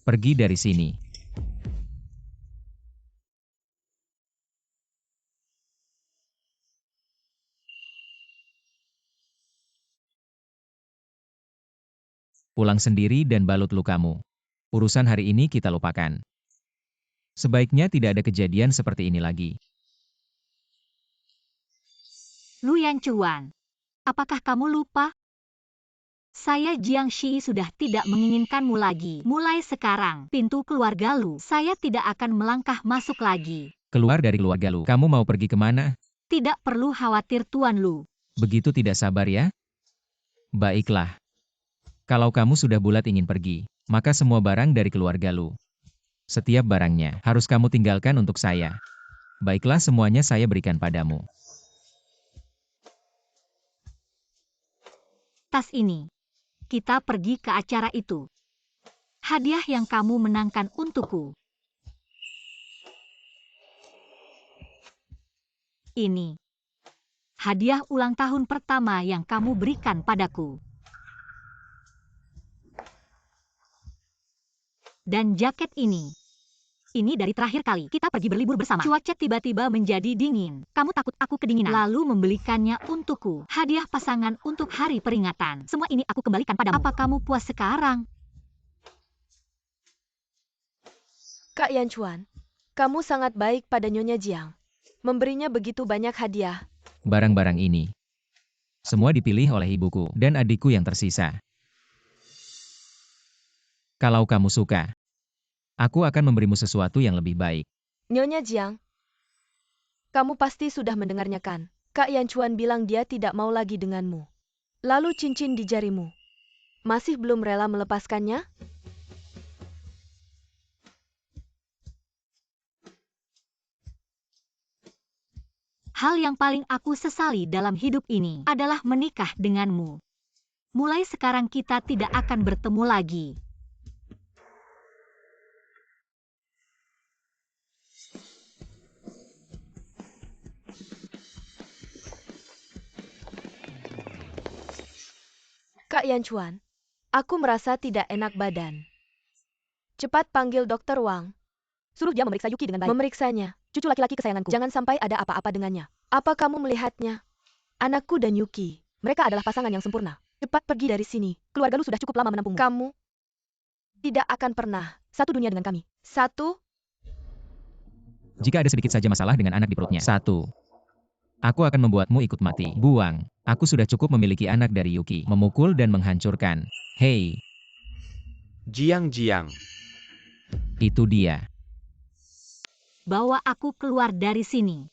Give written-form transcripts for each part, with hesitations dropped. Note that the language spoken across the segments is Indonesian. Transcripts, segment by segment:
Pergi dari sini. Pulang sendiri dan balut lukamu. Urusan hari ini kita lupakan. Sebaiknya tidak ada kejadian seperti ini lagi. Luyan Chuan, apakah kamu lupa? Saya Jiang Shi sudah tidak menginginkanmu lagi. Mulai sekarang, pintu keluarga Lu, saya tidak akan melangkah masuk lagi. Keluar dari keluarga Lu. Kamu mau pergi kemana? Tidak perlu khawatir Tuan Lu. Begitu tidak sabar ya? Baiklah. Kalau kamu sudah bulat ingin pergi, maka semua barang dari keluarga Lu, setiap barangnya, harus kamu tinggalkan untuk saya. Baiklah, semuanya saya berikan padamu. Tas ini. Kita pergi ke acara itu. Hadiah yang kamu menangkan untukku. Ini. Hadiah ulang tahun pertama yang kamu berikan padaku. Dan jaket ini. Ini dari terakhir kali kita pergi berlibur bersama. Cuaca tiba-tiba menjadi dingin. Kamu takut aku kedinginan. Lalu membelikannya untukku. Hadiah pasangan untuk hari peringatan. Semua ini aku kembalikan padamu. Apa kamu puas sekarang? Kak Yan Chuan, kamu sangat baik pada Nyonya Jiang. Memberinya begitu banyak hadiah. Barang-barang ini, semua dipilih oleh ibuku dan adikku yang tersisa. Kalau kamu suka, aku akan memberimu sesuatu yang lebih baik. Nyonya Jiang, kamu pasti sudah mendengarnya kan? Kak Yan Chuan bilang dia tidak mau lagi denganmu. Lalu cincin di jarimu. Masih belum rela melepaskannya? Hal yang paling aku sesali dalam hidup ini adalah menikah denganmu. Mulai sekarang kita tidak akan bertemu lagi. Kak Yan Chuan, aku merasa tidak enak badan. Cepat panggil Dokter Wang. Suruh dia memeriksa Yuki dengan baik. Memeriksanya. Cucu laki-laki kesayanganku. Jangan sampai ada apa-apa dengannya. Apa kamu melihatnya? Anakku dan Yuki. Mereka adalah pasangan yang sempurna. Cepat pergi dari sini. Keluarga lu sudah cukup lama menampungmu. Kamu tidak akan pernah satu dunia dengan kami. Satu. Jika ada sedikit saja masalah dengan anak di perutnya. 1. Aku akan membuatmu ikut mati. Buang. Aku sudah cukup memiliki anak dari Yuki. Memukul dan menghancurkan. Hei. Jiang. Itu dia. Bawa aku keluar dari sini.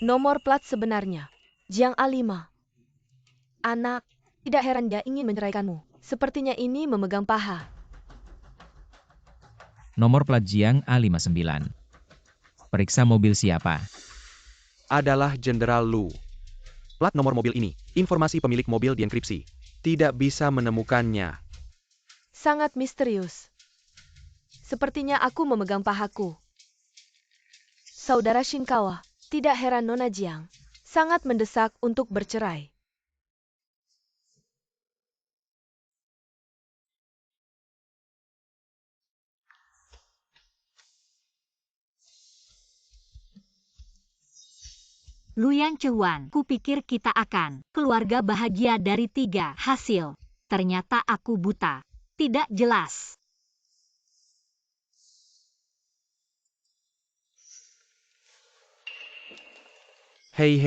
Nomor plat sebenarnya. Jiang A5. Anak, tidak heran dia ingin menceraikanmu. Sepertinya ini memegang paha. Nomor plat Jiang A59. Periksa mobil siapa? Adalah Jenderal Lu. Plat nomor mobil ini, informasi pemilik mobil dienkripsi. Tidak bisa menemukannya. Sangat misterius. Sepertinya aku memegang pahaku. Saudara Shinkawa, tidak heran Nona Jiang sangat mendesak untuk bercerai. Luyan Chuan, kupikir kita akan keluarga bahagia dari 3 hasil. Ternyata aku buta. Tidak jelas. Hei.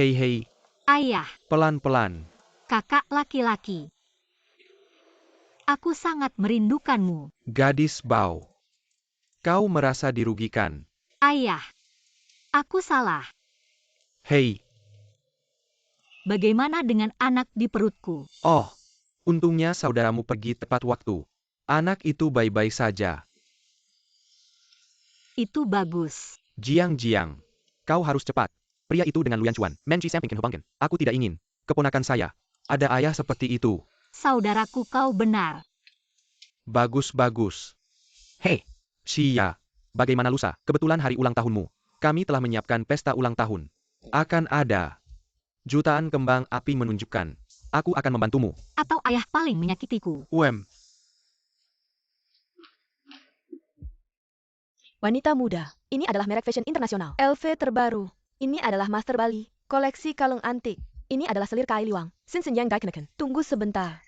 Ayah, Pelan-pelan. kakak laki-laki. Aku sangat merindukanmu. Gadis bau. Kau merasa dirugikan. Ayah, aku salah. Hei. Bagaimana dengan anak di perutku? Oh. Untungnya saudaramu pergi tepat waktu. Anak itu baik-baik saja. Itu bagus. Jiang. Kau harus cepat. Pria itu dengan Luyan Chuan, Menci Sampingken Hubangken. Aku tidak ingin. Keponakan saya. Ada ayah seperti itu. Saudaraku, kau benar. Bagus. Hei. Sia. Bagaimana lusa? Kebetulan hari ulang tahunmu. Kami telah menyiapkan pesta ulang tahun. Akan ada jutaan kembang api menunjukkan. Aku akan membantumu. Atau ayah paling menyakitiku. Wanita muda, ini adalah merek fashion internasional. LV terbaru, ini adalah Master Bali, koleksi kalung antik. Ini adalah selir Kai Liwang, Sinsenyang Gaikeneken. Tunggu sebentar.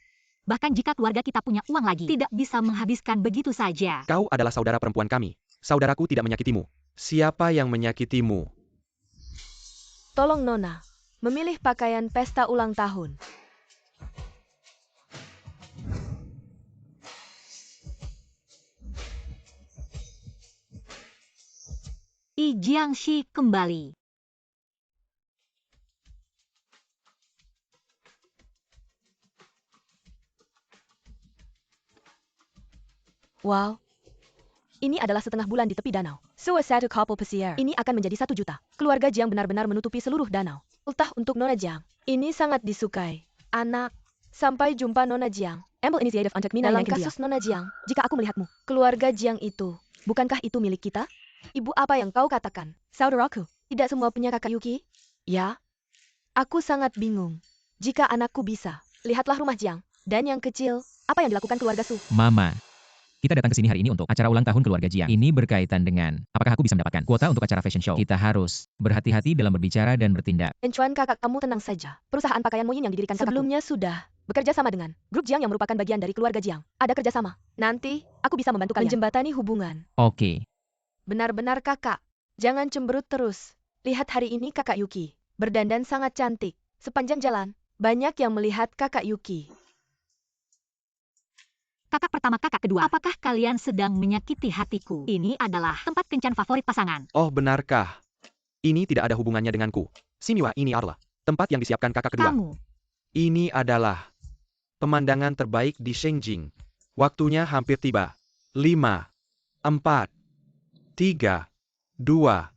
Bahkan jika keluarga kita punya uang lagi, tidak bisa menghabiskan begitu saja. Kau adalah saudara perempuan kami. Saudaraku tidak menyakitimu. Siapa yang menyakitimu? Tolong Nona, memilih pakaian pesta ulang tahun. Yi Jiangxi kembali. Wow. Ini adalah setengah bulan di tepi danau. Suatu couple pesiar. Ini akan menjadi 1 juta. Keluarga Jiang benar-benar menutupi seluruh danau. Ultah untuk Nona Jiang. Ini sangat disukai. Anak. Sampai jumpa Nona Jiang. Amble initiative untuk Mina dalam kasus Nona Jiang. Jika aku melihatmu, keluarga Jiang itu, bukankah itu milik kita? Ibu, apa yang kau katakan? Saudaraku, tidak semua punya kakak Yuki? Ya. Aku sangat bingung. Jika anakku bisa, lihatlah rumah Jiang. Dan yang kecil, apa yang dilakukan keluarga Su? Mama, kita datang ke sini hari ini untuk acara ulang tahun keluarga Jiang. Ini berkaitan dengan apakah aku bisa mendapatkan kuota untuk acara fashion show. Kita harus berhati-hati dalam berbicara dan bertindak. Encuan kakak, kamu tenang saja. Perusahaan pakaian Moyin yang didirikan sebelumnya sudah bekerja sama dengan grup Jiang yang merupakan bagian dari keluarga Jiang. Ada kerjasama. Nanti, aku bisa membantu kalian menjembatani hubungan. Oke. Benar-benar kakak. Jangan cemberut terus. Lihat hari ini kakak Yuki. Berdandan sangat cantik. Sepanjang jalan, banyak yang melihat kakak Yuki. Kakak pertama, kakak kedua. Apakah kalian sedang menyakiti hatiku? Ini adalah tempat kencan favorit pasangan. Oh, benarkah? Ini tidak ada hubungannya denganku. Siniwa, ini adalah tempat yang disiapkan kakak kedua. Kamu. Ini adalah pemandangan terbaik di Shengjing. Waktunya hampir tiba. 5, 4, 3, 2,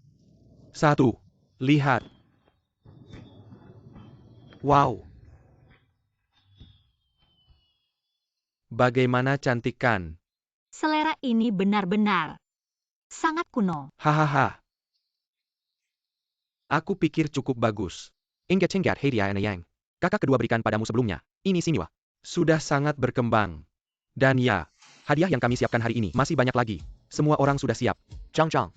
1. Lihat. Wow. Bagaimana cantik kan? Selera ini benar-benar sangat kuno. Hahaha. Aku pikir cukup bagus. Ingat cenggat hadiah yang kakak kedua berikan padamu sebelumnya. Ini siniwa. Sudah sangat berkembang. Dan ya, hadiah yang kami siapkan hari ini masih banyak lagi. Semua orang sudah siap. Chang.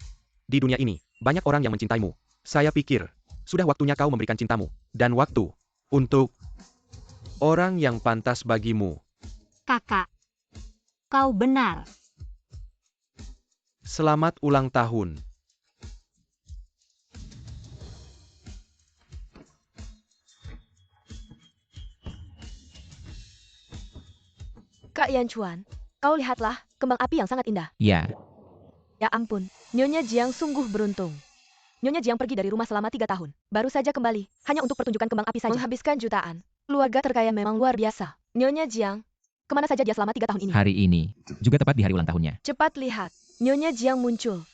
Di dunia ini, banyak orang yang mencintaimu. Saya pikir, sudah waktunya kau memberikan cintamu. Dan waktu untuk orang yang pantas bagimu. Kakak, kau benar. Selamat ulang tahun. Kak Yanchuan, kau lihatlah, kembang api yang sangat indah. Ya, Ya ampun, Nyonya Jiang sungguh beruntung. Nyonya Jiang pergi dari rumah selama 3 tahun. Baru saja kembali, hanya untuk pertunjukan kembang api saja. Menghabiskan jutaan. Keluarga terkaya memang luar biasa. Nyonya Jiang, kemana saja dia selama 3 tahun ini? hari ini juga tepat di hari ulang tahunnya. Cepat lihat, Nyonya Jiang muncul.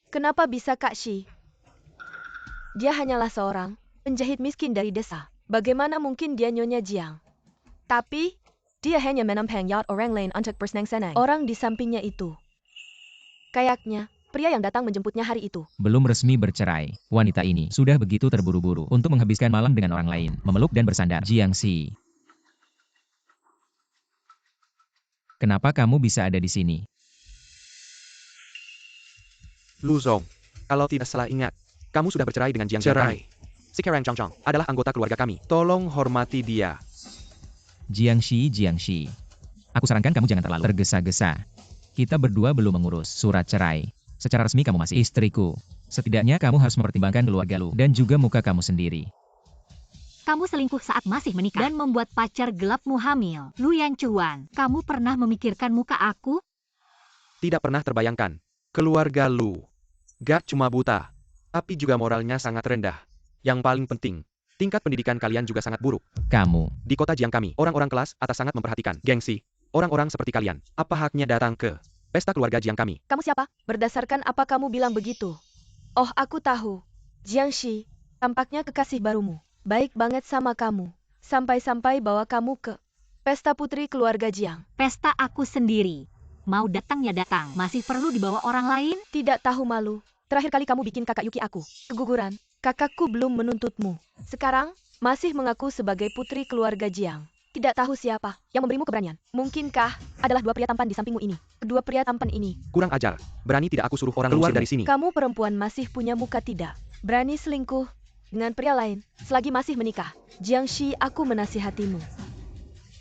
Kenapa bisa Kak Shi? Dia hanyalah seorang penjahit miskin dari desa. Bagaimana mungkin dia Nyonya Jiang? Tapi, dia hanya menampang yacht orang lain untuk bersenang-senang. Orang di sampingnya itu. Kayaknya, pria yang datang menjemputnya hari itu. Belum resmi bercerai, wanita ini sudah begitu terburu-buru untuk menghabiskan malam dengan orang lain, memeluk dan bersandar. Jiangxi, kenapa kamu bisa ada di sini? Lu Zong, kalau tidak salah ingat, kamu sudah bercerai dengan Jiang Cerai. Sekarang Chang adalah anggota keluarga kami. Tolong hormati dia. Jiangxi, aku sarankan kamu jangan terlalu tergesa-gesa. Kita berdua belum mengurus surat cerai. Secara resmi kamu masih istriku. Setidaknya kamu harus mempertimbangkan keluarga lu dan juga muka kamu sendiri. Kamu selingkuh saat masih menikah dan membuat pacar gelapmu hamil. Lu Yanchuan, kamu pernah memikirkan muka aku? Tidak pernah terbayangkan. Keluarga Lu gak cuma buta, tapi juga moralnya sangat rendah. Yang paling penting, tingkat pendidikan kalian juga sangat buruk. Kamu, Di kota Jiang kami, orang-orang kelas atas sangat memperhatikan gengsi. Orang-orang seperti kalian, apa haknya datang ke pesta keluarga Jiang kami? Kamu siapa? Berdasarkan apa kamu bilang begitu? Oh, aku tahu. Jiangxi, tampaknya kekasih barumu. baik banget sama kamu. Sampai-sampai bawa kamu ke pesta putri keluarga Jiang. Pesta aku sendiri. Mau datang ya datang. Masih perlu dibawa orang lain? Tidak tahu malu. Terakhir kali kamu bikin kakak Yuki aku keguguran. Kakakku belum menuntutmu. Sekarang, masih mengaku sebagai putri keluarga Jiang. Tidak tahu siapa yang memberimu keberanian. Mungkinkah adalah dua pria tampan di sampingmu ini? Kedua pria tampan ini. Kurang ajar. Berani tidak aku suruh orang keluar dari sini? Kamu perempuan masih punya muka tidak? Berani selingkuh dengan pria lain selagi masih menikah. Jiang Shi, aku menasihatimu.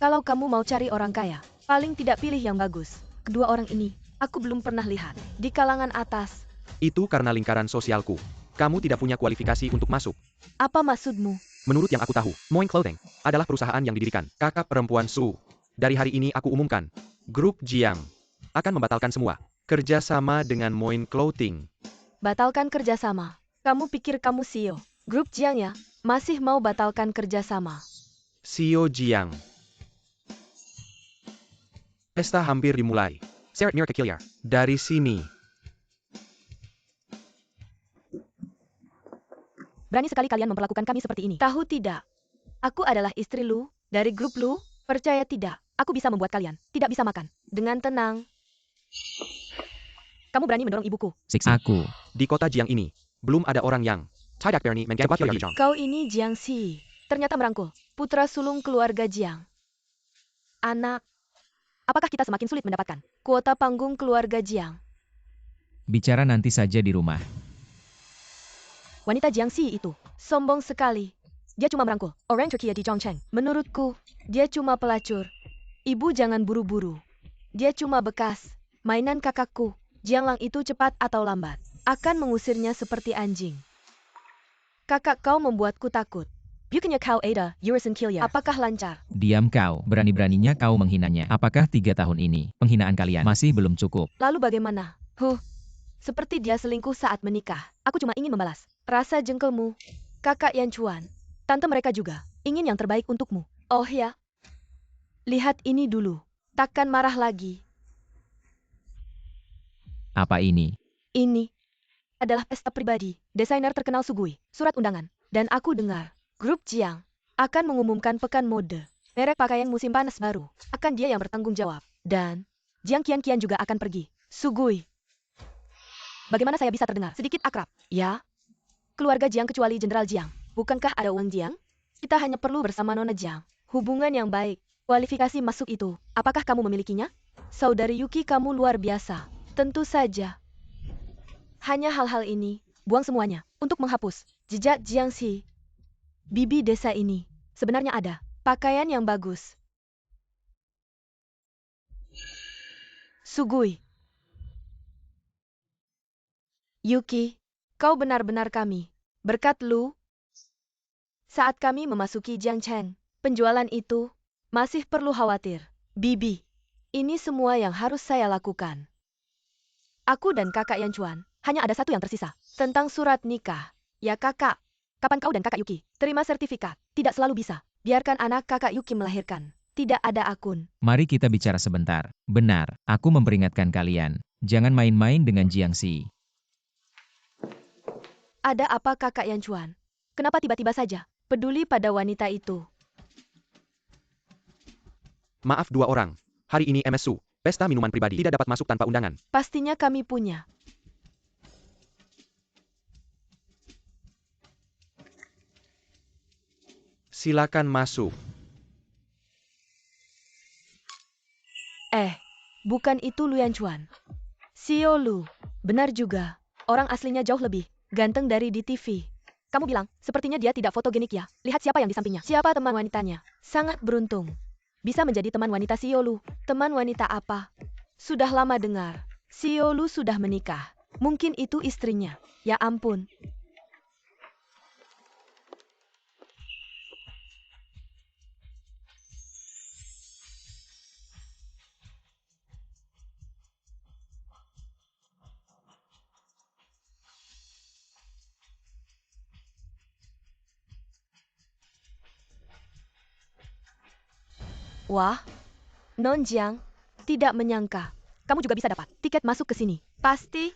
Kalau kamu mau cari orang kaya, paling tidak pilih yang bagus. Kedua orang ini, aku belum pernah lihat di kalangan atas. Itu karena lingkaran sosialku. Kamu tidak punya kualifikasi untuk masuk. Apa maksudmu? Menurut yang aku tahu, Moin Clothing adalah perusahaan yang didirikan kakak perempuan Su. Dari hari ini aku umumkan, grup Jiang akan membatalkan semua kerjasama dengan Moin Clothing. Batalkan kerjasama. Kamu pikir kamu CEO grup Jiang ya? Masih mau batalkan kerjasama? CEO Jiang. Pesta hampir dimulai. Seret near Kekilyar. Dari sini. Berani sekali kalian memperlakukan kami seperti ini. Tahu tidak? Aku adalah istri Lu, dari grup Lu. Percaya tidak? Aku bisa membuat kalian tidak bisa makan dengan tenang. Kamu berani mendorong ibuku? Siksa aku. Di kota Jiang ini, belum ada orang yang tidak berani mengebat Jiang. Kau ini Jiang Xi. Ternyata merangkul putra sulung keluarga Jiang. Anak. Apakah kita semakin sulit mendapatkan kuota panggung keluarga Jiang? Bicara nanti saja di rumah. Wanita Jiang Xi itu sombong sekali. Dia cuma merangkul orang Turkiya di Zhongcheng. Menurutku, dia cuma pelacur. Ibu jangan buru-buru. Dia cuma bekas mainan kakakku. Jiang Lang itu cepat atau lambat akan mengusirnya seperti anjing. Kakak kau membuatku takut. Bukannya kau ada Yurison Kilya. Apakah lancar? Diam kau, berani-beraninya kau menghinanya. Apakah 3 tahun ini, penghinaan kalian masih belum cukup? Lalu bagaimana? Seperti dia selingkuh saat menikah. Aku cuma ingin membalas rasa jengkelmu. Kakak Yan Chuan. Tante mereka juga ingin yang terbaik untukmu. Oh ya? Lihat ini dulu. Takkan marah lagi. Apa ini? Ini adalah pesta pribadi desainer terkenal Sugui. Surat undangan. Dan aku dengar grup Jiang akan mengumumkan pekan mode. Merek pakaian musim panas baru. Akan dia yang bertanggung jawab. Dan Jiang Qian juga akan pergi. Sugui. Bagaimana saya bisa terdengar sedikit akrab? Ya. Keluarga Jiang kecuali Jenderal Jiang. Bukankah ada Wang Jiang? Kita hanya perlu bersama Nona Jiang. Hubungan yang baik. Kualifikasi masuk itu. Apakah kamu memilikinya? Saudari Yuki, kamu luar biasa. Tentu saja. Hanya hal-hal ini. Buang semuanya. Untuk menghapus jejak Jiang Xi. Bibi desa ini. Sebenarnya ada pakaian yang bagus. Sugui. Yuki, kau benar-benar kami. Berkat Lu, saat kami memasuki Jiangcheng, penjualan itu masih perlu khawatir. Bibi, ini semua yang harus saya lakukan. Aku dan kakak Yan Chuan, hanya ada satu yang tersisa. Tentang surat nikah. Ya kakak, kapan kau dan kakak Yuki terima sertifikat? Tidak selalu bisa. Biarkan anak kakak Yuki melahirkan. Tidak ada akun. Mari kita bicara sebentar. Benar, aku memperingatkan kalian. Jangan main-main dengan Jiang Xi. Ada apa kakak Yan Chuan? Kenapa tiba-tiba saja peduli pada wanita itu? Maaf 2 orang. Hari ini MS Su, pesta minuman pribadi tidak dapat masuk tanpa undangan. Pastinya kami punya. Silakan masuk. Bukan itu Lu Yan Chuan. Sio Lu. Benar juga. Orang aslinya jauh lebih ganteng dari di TV. Kamu bilang, sepertinya dia tidak fotogenik ya. Lihat siapa yang di sampingnya. Siapa teman wanitanya? Sangat beruntung. Bisa menjadi teman wanita Sio Lu. Teman wanita apa? Sudah lama dengar. Sio Lu sudah menikah. Mungkin itu istrinya. Ya ampun. Wah, Non Jiang, tidak menyangka. Kamu juga bisa dapat tiket masuk ke sini. Pasti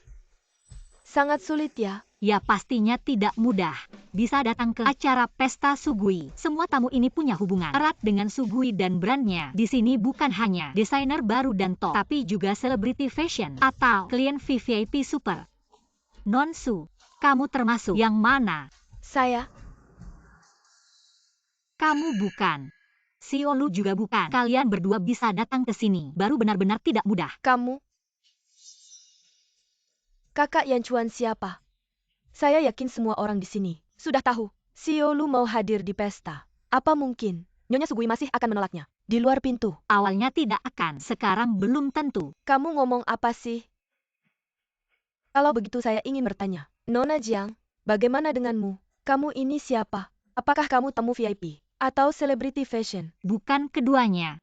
sangat sulit ya. Ya pastinya tidak mudah. bisa datang ke acara pesta Sugui. Semua tamu ini punya hubungan erat dengan Sugui dan brandnya. Di sini bukan hanya desainer baru dan top, tapi juga selebriti fashion atau klien VVIP super. Non-Su, kamu termasuk yang mana? Saya, Kamu bukan. Xiolu juga bukan. Kalian berdua bisa datang ke sini. Baru benar-benar tidak mudah. kamu. Kakak Yan Chuan siapa? Saya yakin semua orang di sini sudah tahu. Xiolu mau hadir di pesta. Apa mungkin Nyonya Sugui masih akan menolaknya? Di luar pintu. Awalnya tidak akan, sekarang belum tentu. Kamu ngomong apa sih? Kalau begitu saya ingin bertanya. Nona Jiang, bagaimana denganmu? Kamu ini siapa? Apakah kamu tamu VIP? Atau selebriti fashion? Bukan keduanya.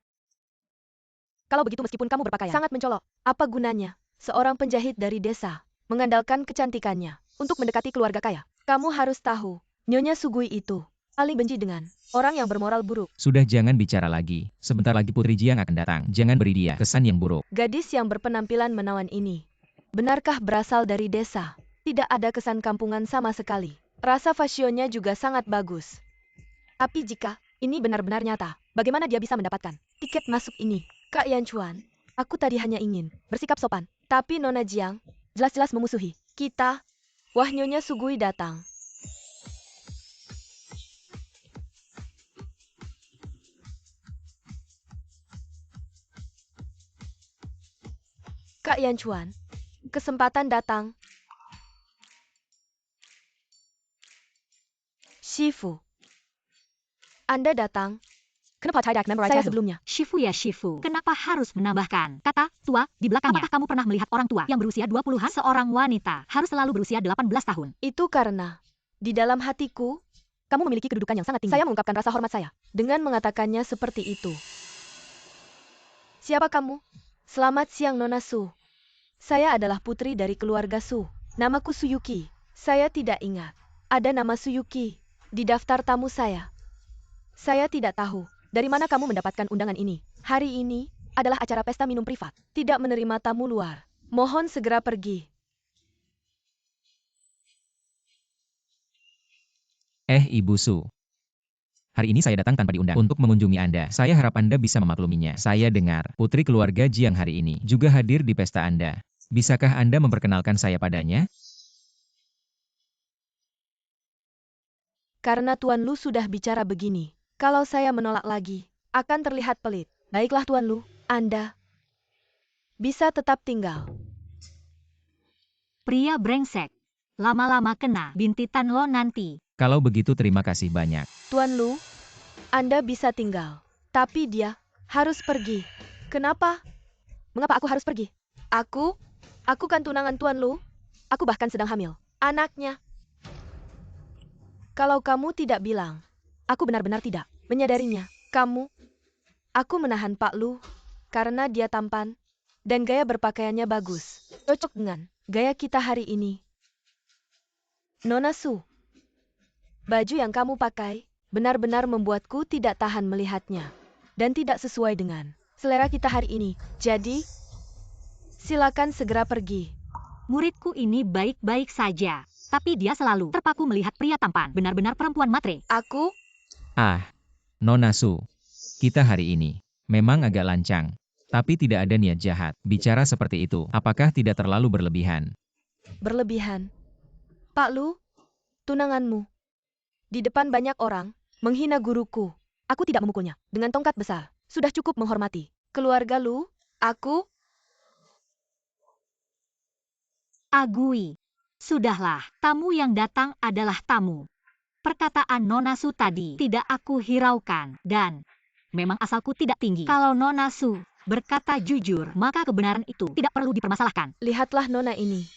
Kalau begitu meskipun kamu berpakaian sangat mencolok, apa gunanya? Seorang penjahit dari desa mengandalkan kecantikannya untuk mendekati keluarga kaya. Kamu harus tahu, Nyonya Sugui itu paling benci dengan orang yang bermoral buruk. Sudah, jangan bicara lagi. Sebentar lagi Putri Jiang akan datang. Jangan beri dia kesan yang buruk. Gadis yang berpenampilan menawan ini, benarkah berasal dari desa? Tidak ada kesan kampungan sama sekali. Rasa fashionnya juga sangat bagus. Tapi jika ini benar-benar nyata, bagaimana dia bisa mendapatkan tiket masuk ini? Kak Yan Chuan, aku tadi hanya ingin bersikap sopan. Tapi Nona Jiang jelas-jelas memusuhi kita. Wah, Nyonya Sugui datang. Kak Yan Chuan, kesempatan datang. Shifu, Anda datang. Kenapa tidak memorize saya sebelumnya? Shifu ya Shifu. Kenapa harus menambahkan kata tua di belakangnya? Apakah kamu pernah melihat orang tua yang berusia 20-an? Seorang wanita harus selalu berusia 18 tahun. Itu karena di dalam hatiku, kamu memiliki kedudukan yang sangat tinggi. Saya mengungkapkan rasa hormat saya dengan mengatakannya seperti itu. Siapa kamu? Selamat siang Nona Su. Saya adalah putri dari keluarga Su. Namaku Suyuki. Saya tidak ingat ada nama Suyuki di daftar tamu saya. Saya tidak tahu dari mana kamu mendapatkan undangan ini. Hari ini adalah acara pesta minum privat. Tidak menerima tamu luar. Mohon segera pergi. Ibu Su. Hari ini saya datang tanpa diundang untuk mengunjungi Anda. Saya harap Anda bisa memakluminya. Saya dengar putri keluarga Jiang hari ini juga hadir di pesta Anda. Bisakah Anda memperkenalkan saya padanya? Karena Tuan Lu sudah bicara begini, kalau saya menolak lagi, akan terlihat pelit. Baiklah Tuan Lu, Anda bisa tetap tinggal. Pria brengsek. Lama-lama kena bintitan lo nanti. Kalau begitu terima kasih banyak. Tuan Lu, Anda bisa tinggal. Tapi dia harus pergi. Kenapa? Mengapa aku harus pergi? Aku kan tunangan Tuan Lu. Aku bahkan sedang hamil. Anaknya. Kalau kamu tidak bilang, aku benar-benar tidak menyadarinya. Aku menahan Pak Lu karena dia tampan dan gaya berpakaiannya bagus. Cocok dengan gaya kita hari ini. Nona Su, baju yang kamu pakai benar-benar membuatku tidak tahan melihatnya dan tidak sesuai dengan selera kita hari ini. Jadi, silakan segera pergi. Muridku ini baik-baik saja. Tapi dia selalu terpaku melihat pria tampan. Benar-benar perempuan matre. Aku, Nona Su. Kita hari ini memang agak lancang. Tapi tidak ada niat jahat. Bicara seperti itu, apakah tidak terlalu berlebihan? berlebihan. Pak Lu, tunanganmu. Di depan banyak orang, menghina guruku. Aku tidak memukulnya dengan tongkat besar. Sudah cukup menghormati keluarga Lu. Agui. Sudahlah, tamu yang datang adalah tamu. Perkataan Nona Su tadi tidak aku hiraukan, dan memang asalku tidak tinggi. Kalau Nona Su berkata jujur, maka kebenaran itu tidak perlu dipermasalahkan. Lihatlah Nona ini.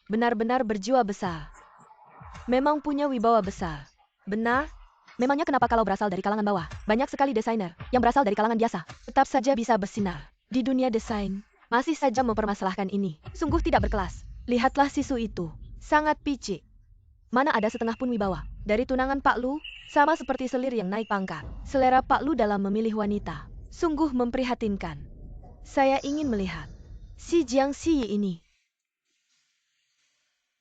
Benar-benar berjiwa besar. Memang punya wibawa besar. Benar? Memangnya kenapa kalau berasal dari kalangan bawah? Banyak sekali desainer yang berasal dari kalangan biasa. Tetap saja bisa bersinar. Di dunia desain, masih saja mempermasalahkan ini. Sungguh tidak berkelas. Lihatlah sisu itu. Sangat picik. Mana ada setengah pun wibawa. Dari tunangan Pak Lu, sama seperti selir yang naik pangkat. Selera Pak Lu dalam memilih wanita sungguh memprihatinkan. Saya ingin melihat si Jiang Xi ini.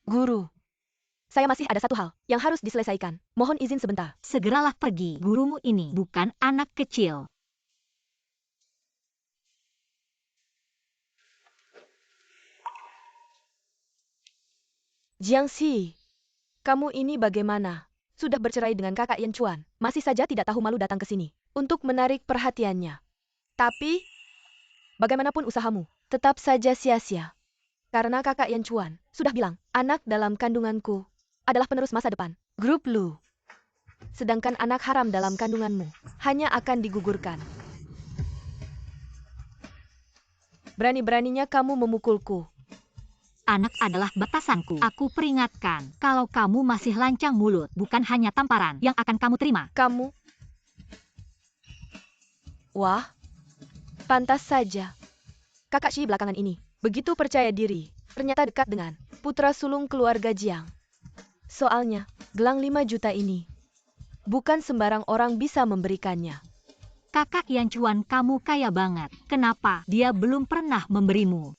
Guru, Saya masih ada satu hal yang harus diselesaikan. Mohon izin sebentar. Segeralah pergi. Gurumu ini bukan anak kecil. Jiangxi, kamu ini bagaimana? Sudah bercerai dengan kakak Yan Chuan, masih saja tidak tahu malu datang ke sini untuk menarik perhatiannya. Tapi, bagaimanapun usahamu, tetap saja sia-sia. Karena kakak Yan Chuan sudah bilang, anak dalam kandunganku adalah penerus masa depan grup Lu. Sedangkan anak haram dalam kandunganmu hanya akan digugurkan. Berani-beraninya kamu memukulku. Anak adalah batasanku. Aku peringatkan, kalau kamu masih lancang mulut, bukan hanya tamparan yang akan kamu terima. Kamu? Wah, pantas saja. Kakak Shi belakangan ini begitu percaya diri, ternyata dekat dengan putra sulung keluarga Jiang. Soalnya, gelang 5 juta ini bukan sembarang orang bisa memberikannya. Kakak Yan Chuan, kamu kaya banget. Kenapa dia belum pernah memberimu?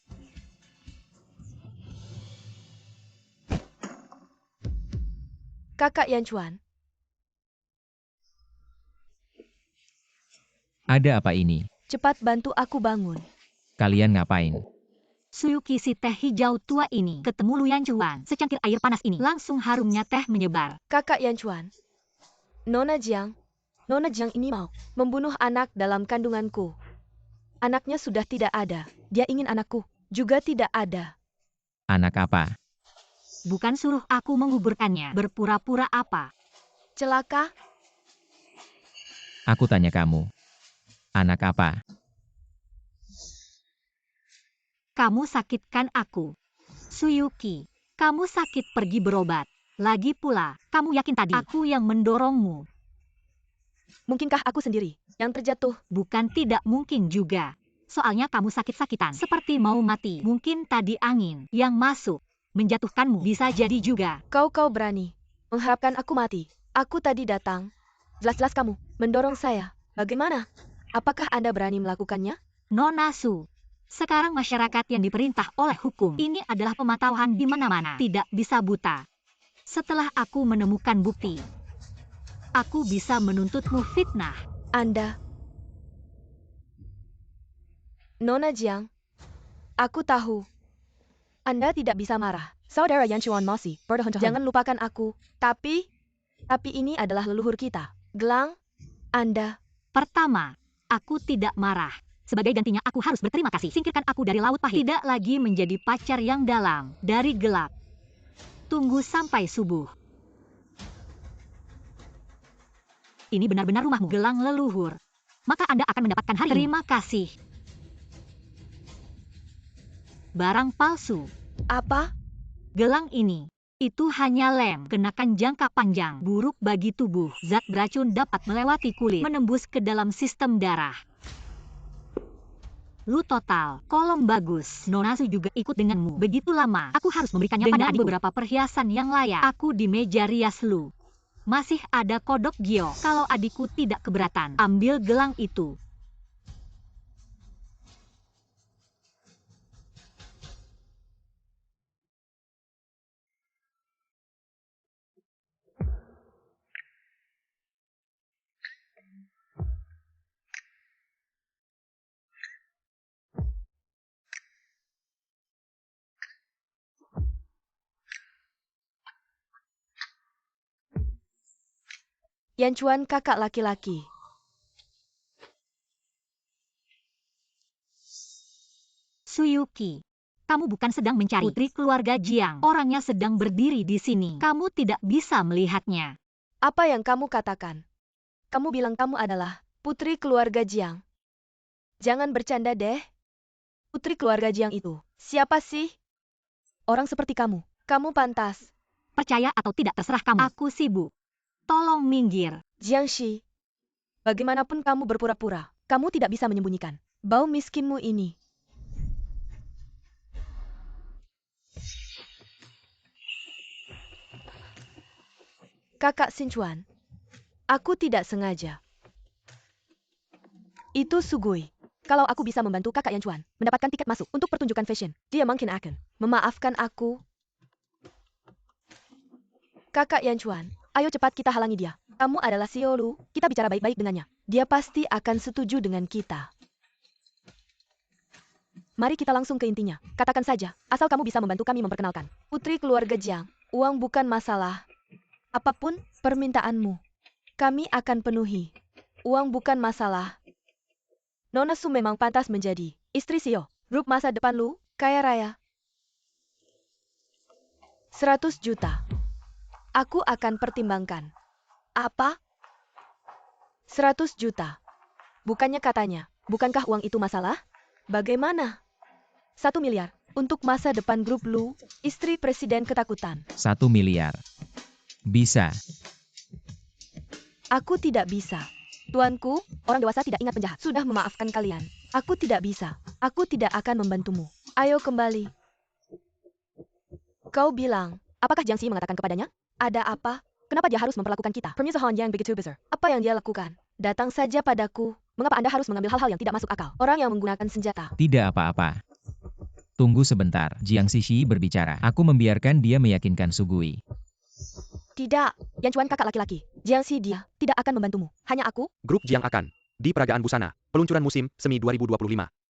Kakak Yan Chuan, Ada apa ini? cepat bantu aku bangun. Kalian ngapain? Suyuki si teh hijau tua ini ketemu Lu Yan Chuan. Secangkir air panas ini langsung harumnya teh menyebar. Kakak Yan Chuan, Nona Jiang ini mau membunuh anak dalam kandunganku. Anaknya sudah tidak ada. Dia ingin anakku juga tidak ada. Anak apa? Bukan suruh aku menggugurkannya. Berpura-pura apa? Celaka? Aku tanya kamu. Anak apa? Kamu sakitkan aku. Suyuki, kamu sakit, pergi berobat. Lagi pula, kamu yakin tadi aku yang mendorongmu? Mungkinkah aku sendiri yang terjatuh? Bukan tidak mungkin juga. Soalnya kamu sakit-sakitan, seperti mau mati. Mungkin tadi angin yang masuk menjatuhkanmu, bisa jadi juga. Kau berani mengharapkan aku mati. Aku tadi datang. Jelas-jelas kamu mendorong saya. Bagaimana? Apakah Anda berani melakukannya? Nona Su, sekarang masyarakat yang diperintah oleh hukum. Ini adalah pemantauan di mana-mana. Tidak bisa buta. Setelah aku menemukan bukti, aku bisa menuntutmu fitnah. Anda, Nona Jiang, aku tahu Anda tidak bisa marah. Saudara Yan Chuan masih bertahan. Jangan lupakan aku. Tapi ini adalah leluhur kita. Gelang Anda. Pertama, aku tidak marah. Sebagai gantinya aku harus berterima kasih. Singkirkan aku dari laut pahit. Tidak lagi menjadi pacar yang dalam dari gelap. Tunggu sampai subuh. Ini benar-benar rumahmu, gelang leluhur. Maka Anda akan mendapatkan hari ini. Terima kasih. Barang palsu. Apa? Gelang ini, itu hanya lem, kenakan jangka panjang, buruk bagi tubuh. Zat beracun dapat melewati kulit, menembus ke dalam sistem darah. Lu total, kolom bagus. Nona Su juga ikut denganmu. Begitu lama, aku harus memberikannya pada adikku. Beberapa perhiasan yang layak. Aku di meja rias Lu. Masih ada kodok Gio. Kalau adikku tidak keberatan, ambil gelang itu. Yan Chuan kakak laki-laki. Suyuki, kamu bukan sedang mencari putri keluarga Jiang. Orangnya sedang berdiri di sini. Kamu tidak bisa melihatnya. Apa yang kamu katakan? Kamu bilang kamu adalah putri keluarga Jiang. Jangan bercanda deh. Putri keluarga Jiang itu siapa sih? Orang seperti kamu. Kamu pantas. Percaya atau tidak terserah kamu. Aku sibuk. Tolong minggir. Jiangxi, bagaimanapun kamu berpura-pura, kamu tidak bisa menyembunyikan bau miskinmu ini. Kakak Xinchuan, aku tidak sengaja. Itu Sugui. Kalau aku bisa membantu kakak Yan Chuan mendapatkan tiket masuk untuk pertunjukan fashion, dia mungkin akan memaafkan aku. Kakak Yan Chuan, ayo cepat kita halangi dia. Kamu adalah Xiao Lu, kita bicara baik-baik dengannya. Dia pasti akan setuju dengan kita. Mari kita langsung ke intinya. Katakan saja, asal kamu bisa membantu kami memperkenalkan. Putri keluarga Jiang, uang bukan masalah. Apapun permintaanmu, kami akan penuhi. Uang bukan masalah. Nona Su memang pantas menjadi istri Xiao. Grup masa depan Lu, kaya raya. 100 juta. Aku akan pertimbangkan. Apa? 100 juta. Bukannya katanya, bukankah uang itu masalah? Bagaimana? 1 miliar. Untuk masa depan grup Lu, istri presiden ketakutan. 1 miliar. Bisa. Aku tidak bisa. Tuanku, orang dewasa tidak ingat penjahat. Sudah memaafkan kalian. Aku tidak bisa. Aku tidak akan membantumu. Ayo kembali. Kau bilang, apakah Jiang Xi mengatakan kepadanya? Ada apa? Kenapa dia harus memperlakukan kita? Permusuhan yang begitu besar. Apa yang dia lakukan? Datang saja padaku. Mengapa Anda harus mengambil hal-hal yang tidak masuk akal? Orang yang menggunakan senjata. Tidak apa-apa. Tunggu sebentar, Jiang Xixi berbicara. Aku membiarkan dia meyakinkan Sugui. Tidak, Yan Chuan kakak laki-laki. Jiang Xi dia tidak akan membantumu. Hanya aku. Grup Jiang akan. Di peragaan busana. Peluncuran musim semi 2025.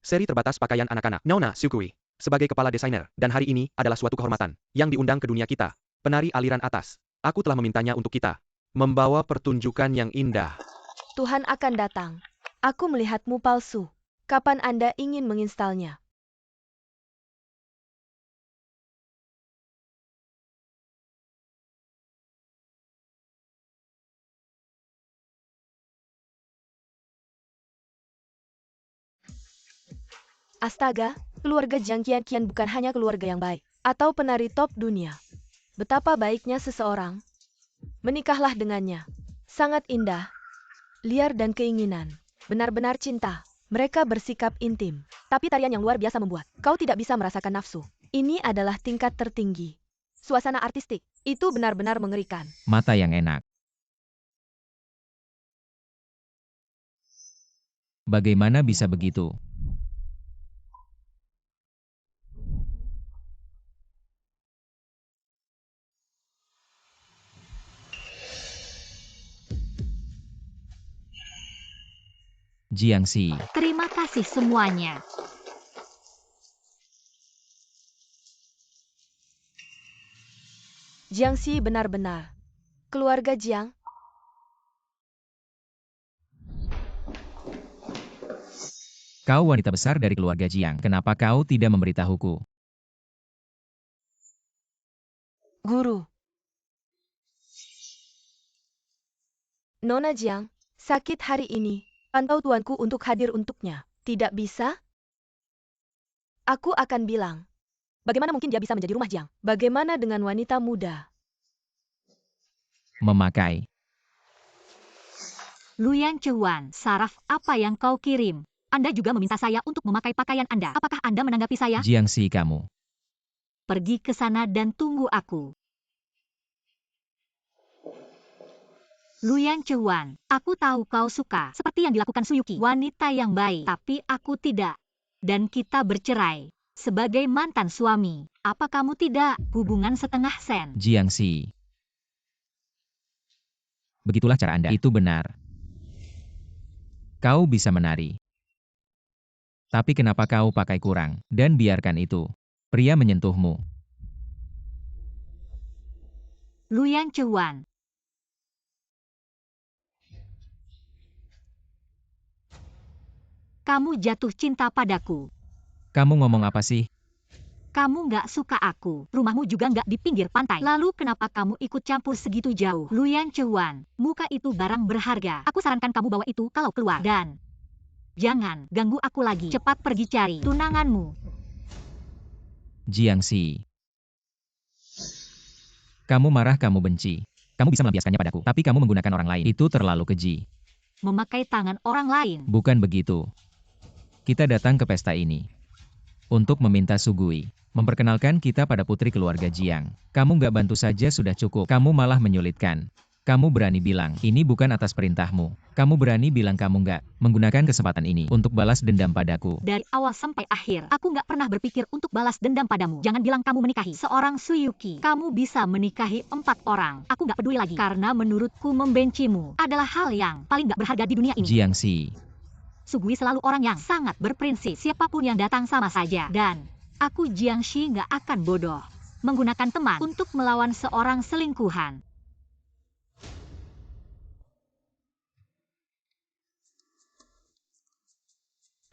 Seri terbatas pakaian anak-anak. Nona Sugui. Sebagai kepala desainer, dan hari ini adalah suatu kehormatan yang diundang ke dunia kita. Penari aliran atas. Aku telah memintanya untuk kita membawa pertunjukan yang indah. Tuhan akan datang. Aku melihatmu palsu. Kapan Anda ingin menginstalnya? Astaga, keluarga Jiang Qian bukan hanya keluarga yang baik, atau penari top dunia. Betapa baiknya seseorang. Menikahlah dengannya. Sangat indah, liar dan keinginan. Benar-benar cinta. Mereka bersikap intim. Tapi tarian yang luar biasa membuat kau tidak bisa merasakan nafsu. Ini adalah tingkat tertinggi. Suasana artistik, itu benar-benar mengerikan. Mata yang enak. Bagaimana bisa begitu? Jiang Xi. Terima kasih semuanya. Jiang Xi benar-benar. Keluarga Jiang. Kau wanita besar dari keluarga Jiang. Kenapa kau tidak memberitahuku? Guru. Nona Jiang, sakit hari ini. Pantau tuanku untuk hadir untuknya. Tidak bisa? Aku akan bilang. Bagaimana mungkin dia bisa menjadi rumah Jiang? Bagaimana dengan wanita muda? Memakai. Luyan Chuan, saraf apa yang kau kirim? Anda juga meminta saya untuk memakai pakaian Anda. Apakah Anda menanggapi saya? Jiang Xi kamu. Pergi ke sana dan tunggu aku. Luyan Chuan, aku tahu kau suka, seperti yang dilakukan Suyuki, wanita yang baik, tapi aku tidak. Dan kita bercerai. Sebagai mantan suami, apa kamu tidak? Hubungan setengah sen. Jiang Xi. Begitulah cara Anda. Itu benar. Kau bisa menari. Tapi kenapa kau pakai kurang? Dan biarkan itu. Pria menyentuhmu. Luyan Chuan. Kamu jatuh cinta padaku. Kamu ngomong apa sih? Kamu nggak suka aku. Rumahmu juga nggak di pinggir pantai. Lalu kenapa kamu ikut campur segitu jauh? Luyan Chuan, muka itu barang berharga. Aku sarankan kamu bawa itu kalau keluar. Dan jangan ganggu aku lagi. Cepat pergi cari tunanganmu. Jiang Xi. Kamu marah, kamu benci. Kamu bisa melampiaskannya padaku, tapi kamu menggunakan orang lain. Itu terlalu keji. Memakai tangan orang lain. Bukan begitu. Kita datang ke pesta ini untuk meminta Sugui memperkenalkan kita pada putri keluarga Jiang. Kamu nggak bantu saja sudah cukup. Kamu malah menyulitkan. Kamu berani bilang, ini bukan atas perintahmu. Kamu berani bilang kamu nggak menggunakan kesempatan ini untuk balas dendam padaku. Dari awal sampai akhir, aku nggak pernah berpikir untuk balas dendam padamu. Jangan bilang kamu menikahi seorang Suyuki. Kamu bisa menikahi 4 orang. Aku nggak peduli lagi. Karena menurutku membencimu adalah hal yang paling nggak berharga di dunia ini. Jiangxi, Sugui selalu orang yang sangat berprinsip. Siapapun yang datang sama saja. Dan aku Jiangxi nggak akan bodoh menggunakan teman untuk melawan seorang selingkuhan.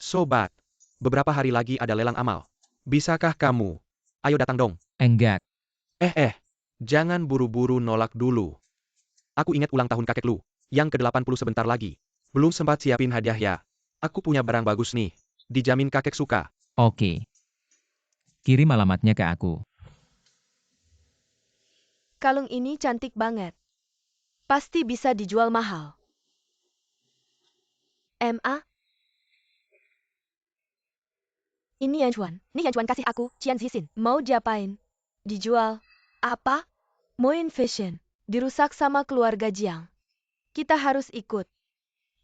Sobat, beberapa hari lagi ada lelang amal. Bisakah kamu? Ayo datang dong. enggak. Jangan buru-buru nolak dulu. Aku ingat ulang tahun kakek lu, yang ke-80 sebentar lagi. Belum sempat siapin hadiah ya. Aku punya barang bagus nih. Dijamin kakek suka. Oke. Kirim alamatnya ke aku. Kalung ini cantik banget. Pasti bisa dijual mahal. MA? Ini Yanchuan. Ini Yanchuan kasih aku, Qian Zixin. Mau diapain? Dijual. Apa? Moin Fashion. Dirusak sama keluarga Jiang. Kita harus ikut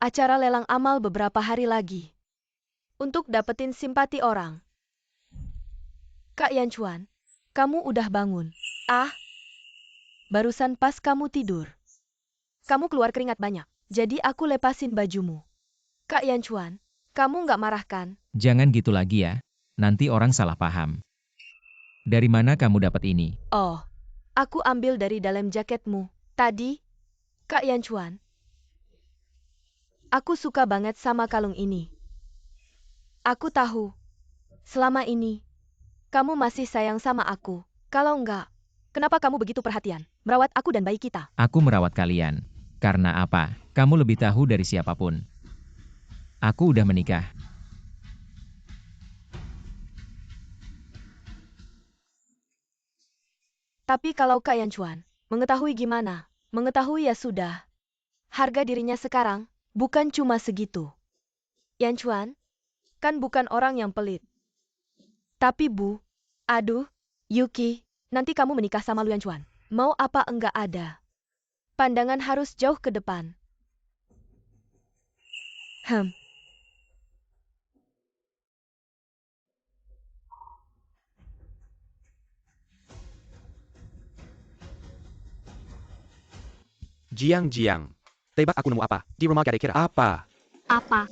acara lelang amal beberapa hari lagi. Untuk dapetin simpati orang. Kak Yanchuan, kamu udah bangun. Barusan pas kamu tidur. Kamu keluar keringat banyak. Jadi aku lepasin bajumu. Kak Yanchuan, kamu nggak marah kan? Jangan gitu lagi ya. Nanti orang salah paham. Dari mana kamu dapat ini? Oh, aku ambil dari dalam jaketmu. Tadi, Kak Yanchuan. Aku suka banget sama kalung ini. Aku tahu, selama ini, kamu masih sayang sama aku. Kalau enggak, kenapa kamu begitu perhatian, merawat aku dan bayi kita? Aku merawat kalian. Karena apa? Kamu lebih tahu dari siapapun. Aku udah menikah. Tapi kalau Kak Yanchuan, mengetahui gimana? Mengetahui ya sudah. Harga dirinya sekarang, bukan cuma segitu. Yanchuan, kan bukan orang yang pelit. Tapi aduh, Yuki, nanti kamu menikah sama Lu Yanchuan. Mau apa enggak ada. Pandangan harus jauh ke depan. Jiang. Tebak aku nemu apa? Di rumah Gadai kira apa? Apa?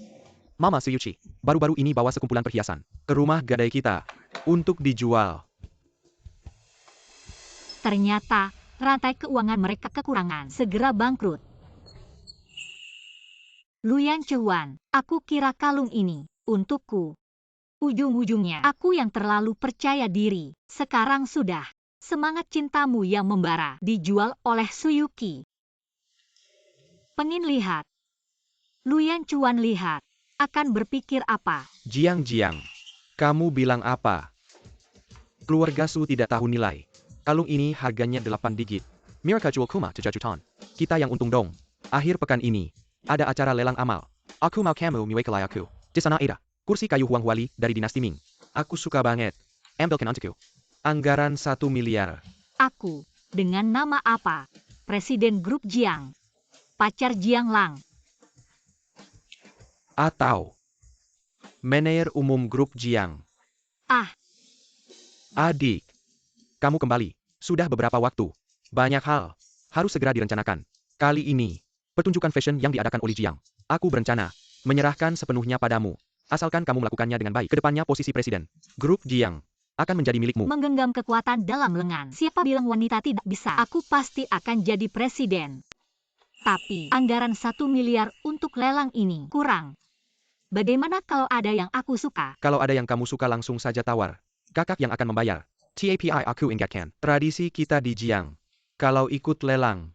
Mama Suyuchi, baru-baru ini bawa sekumpulan perhiasan ke rumah Gadai kita untuk dijual. Ternyata, rantai keuangan mereka kekurangan. Segera bangkrut. Luyan Chuan, aku kira kalung ini untukku. Ujung-ujungnya, aku yang terlalu percaya diri. Sekarang sudah. Semangat cintamu yang membara dijual oleh Suyuki. Pengin lihat. Luyan Chuan lihat. Akan berpikir apa? Jiang, kamu bilang apa? Keluarga Su tidak tahu nilai. Kalung ini harganya 8 digit. Mirka jual kuma 7 jutaan. Kita yang untung dong. Akhir pekan ini, ada acara lelang amal. Aku mau kamu mewakili aku. Di sana ada kursi kayu Huang Huali dari dinasti Ming. Aku suka banget. Ambilkan untukku. Anggaran 1 miliar. Aku, dengan nama apa? Presiden Grup Jiang. Pacar Jiang Lang. Atau Manajer Umum Grup Jiang. Adik, kamu kembali. Sudah beberapa waktu. Banyak hal harus segera direncanakan. Kali ini, pertunjukan fashion yang diadakan oleh Jiang. Aku berencana menyerahkan sepenuhnya padamu. Asalkan kamu melakukannya dengan baik. Kedepannya posisi presiden Grup Jiang akan menjadi milikmu. Menggenggam kekuatan dalam lengan. Siapa bilang wanita tidak bisa? Aku pasti akan jadi presiden. Tapi, anggaran 1 miliar untuk lelang ini kurang. Bagaimana kalau ada yang aku suka? Kalau ada yang kamu suka langsung saja tawar. Kakak yang akan membayar. TAPI aku ingatkan. Tradisi kita di Jiang. Kalau ikut lelang,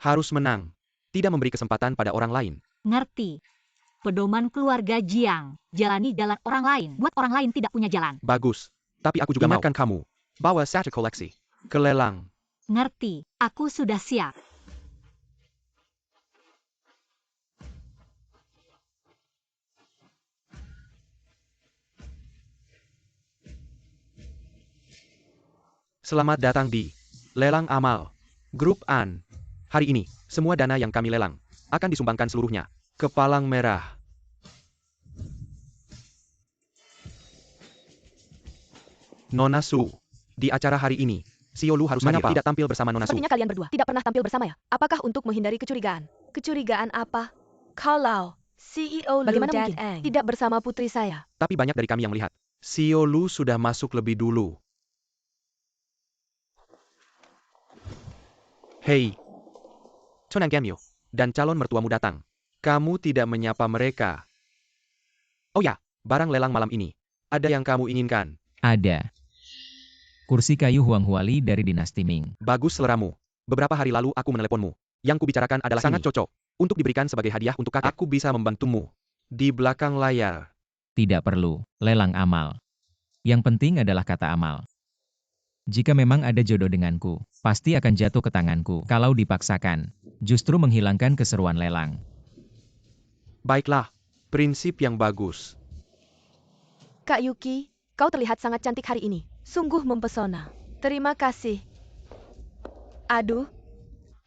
harus menang. Tidak memberi kesempatan pada orang lain. Ngerti. Pedoman keluarga Jiang. Jalani jalan orang lain. Buat orang lain tidak punya jalan. Bagus. Tapi aku juga ingatkan kamu. Bawa satu koleksi ke lelang. Ngerti. Aku sudah siap. Selamat datang di Lelang Amal. Grup An. Hari ini, semua dana yang kami lelang akan disumbangkan seluruhnya ke Palang Merah. Nona Su, di acara hari ini, Xiao Lu harus hadir. Tidak tampil bersama Nona Su. Sepertinya kalian berdua tidak pernah tampil bersama ya? Apakah untuk menghindari kecurigaan? Kecurigaan apa? Kalau CEO Lu Bagaimana dan mungkin? Eng tidak bersama putri saya. Tapi banyak dari kami yang melihat. Xiao Lu sudah masuk lebih dulu. Hei, Chonang Gamyo dan calon mertuamu datang. Kamu tidak menyapa mereka. Oh ya, barang lelang malam ini. Ada yang kamu inginkan? Ada. Kursi kayu Huang Huali dari dinasti Ming. Bagus seleramu. Beberapa hari lalu aku meneleponmu. Yang kubicarakan adalah sangat cocok untuk diberikan sebagai hadiah untuk kakek. Aku bisa membantumu. Di belakang layar. Tidak perlu, lelang amal. Yang penting adalah kata amal. Jika memang ada jodoh denganku, pasti akan jatuh ke tanganku. Kalau dipaksakan, justru menghilangkan keseruan lelang. Baiklah, prinsip yang bagus. Kak Yuki, kau terlihat sangat cantik hari ini. Sungguh mempesona. Terima kasih. Aduh,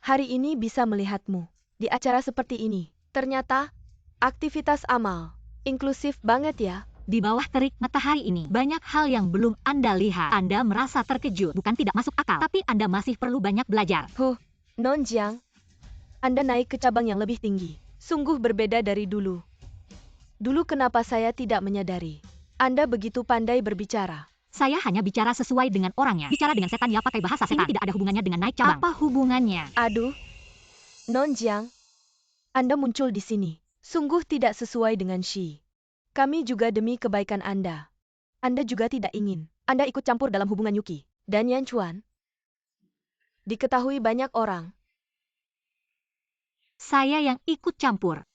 hari ini bisa melihatmu di acara seperti ini. Ternyata, aktivitas amal inklusif banget ya. Di bawah terik matahari ini, banyak hal yang belum Anda lihat. Anda merasa terkejut, bukan tidak masuk akal, tapi Anda masih perlu banyak belajar. Non Jiang, Anda naik ke cabang yang lebih tinggi. Sungguh berbeda dari dulu. Dulu kenapa saya tidak menyadari? Anda begitu pandai berbicara. Saya hanya bicara sesuai dengan orangnya. Bicara dengan setan ya pakai bahasa setan. Ini tidak ada hubungannya dengan naik cabang. Apa hubungannya? Aduh, Non Jiang, Anda muncul di sini. Sungguh tidak sesuai dengan Shi. Kami juga demi kebaikan Anda. Anda juga tidak ingin Anda ikut campur dalam hubungan Yuki dan Yan Chuan. Diketahui banyak orang. Saya yang ikut campur.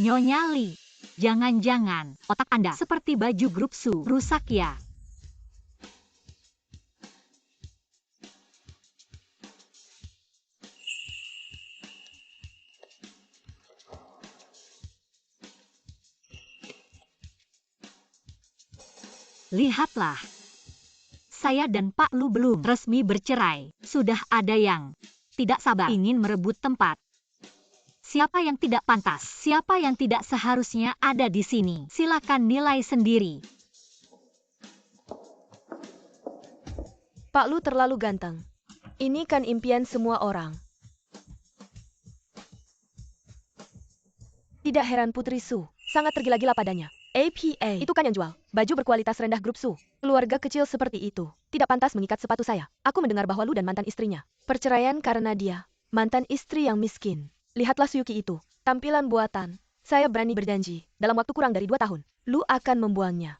Nyonya Li, jangan-jangan otak Anda seperti baju grup Su rusak ya? Lihatlah. Saya dan Pak Lu belum resmi bercerai. Sudah ada yang tidak sabar ingin merebut tempat. Siapa yang tidak pantas? Siapa yang tidak seharusnya ada di sini? Silakan nilai sendiri. Pak Lu terlalu ganteng. Ini kan impian semua orang. Tidak heran Putri Su sangat tergila-gila padanya. APA, itu kan yang jual baju berkualitas rendah grup Su. Keluarga kecil seperti itu tidak pantas mengikat sepatu saya. Aku mendengar bahwa Lu dan mantan istrinya perceraian karena dia mantan istri yang miskin. Lihatlah Suyuki itu, tampilan buatan. Saya berani berjanji, dalam waktu kurang dari 2 tahun, Lu akan membuangnya.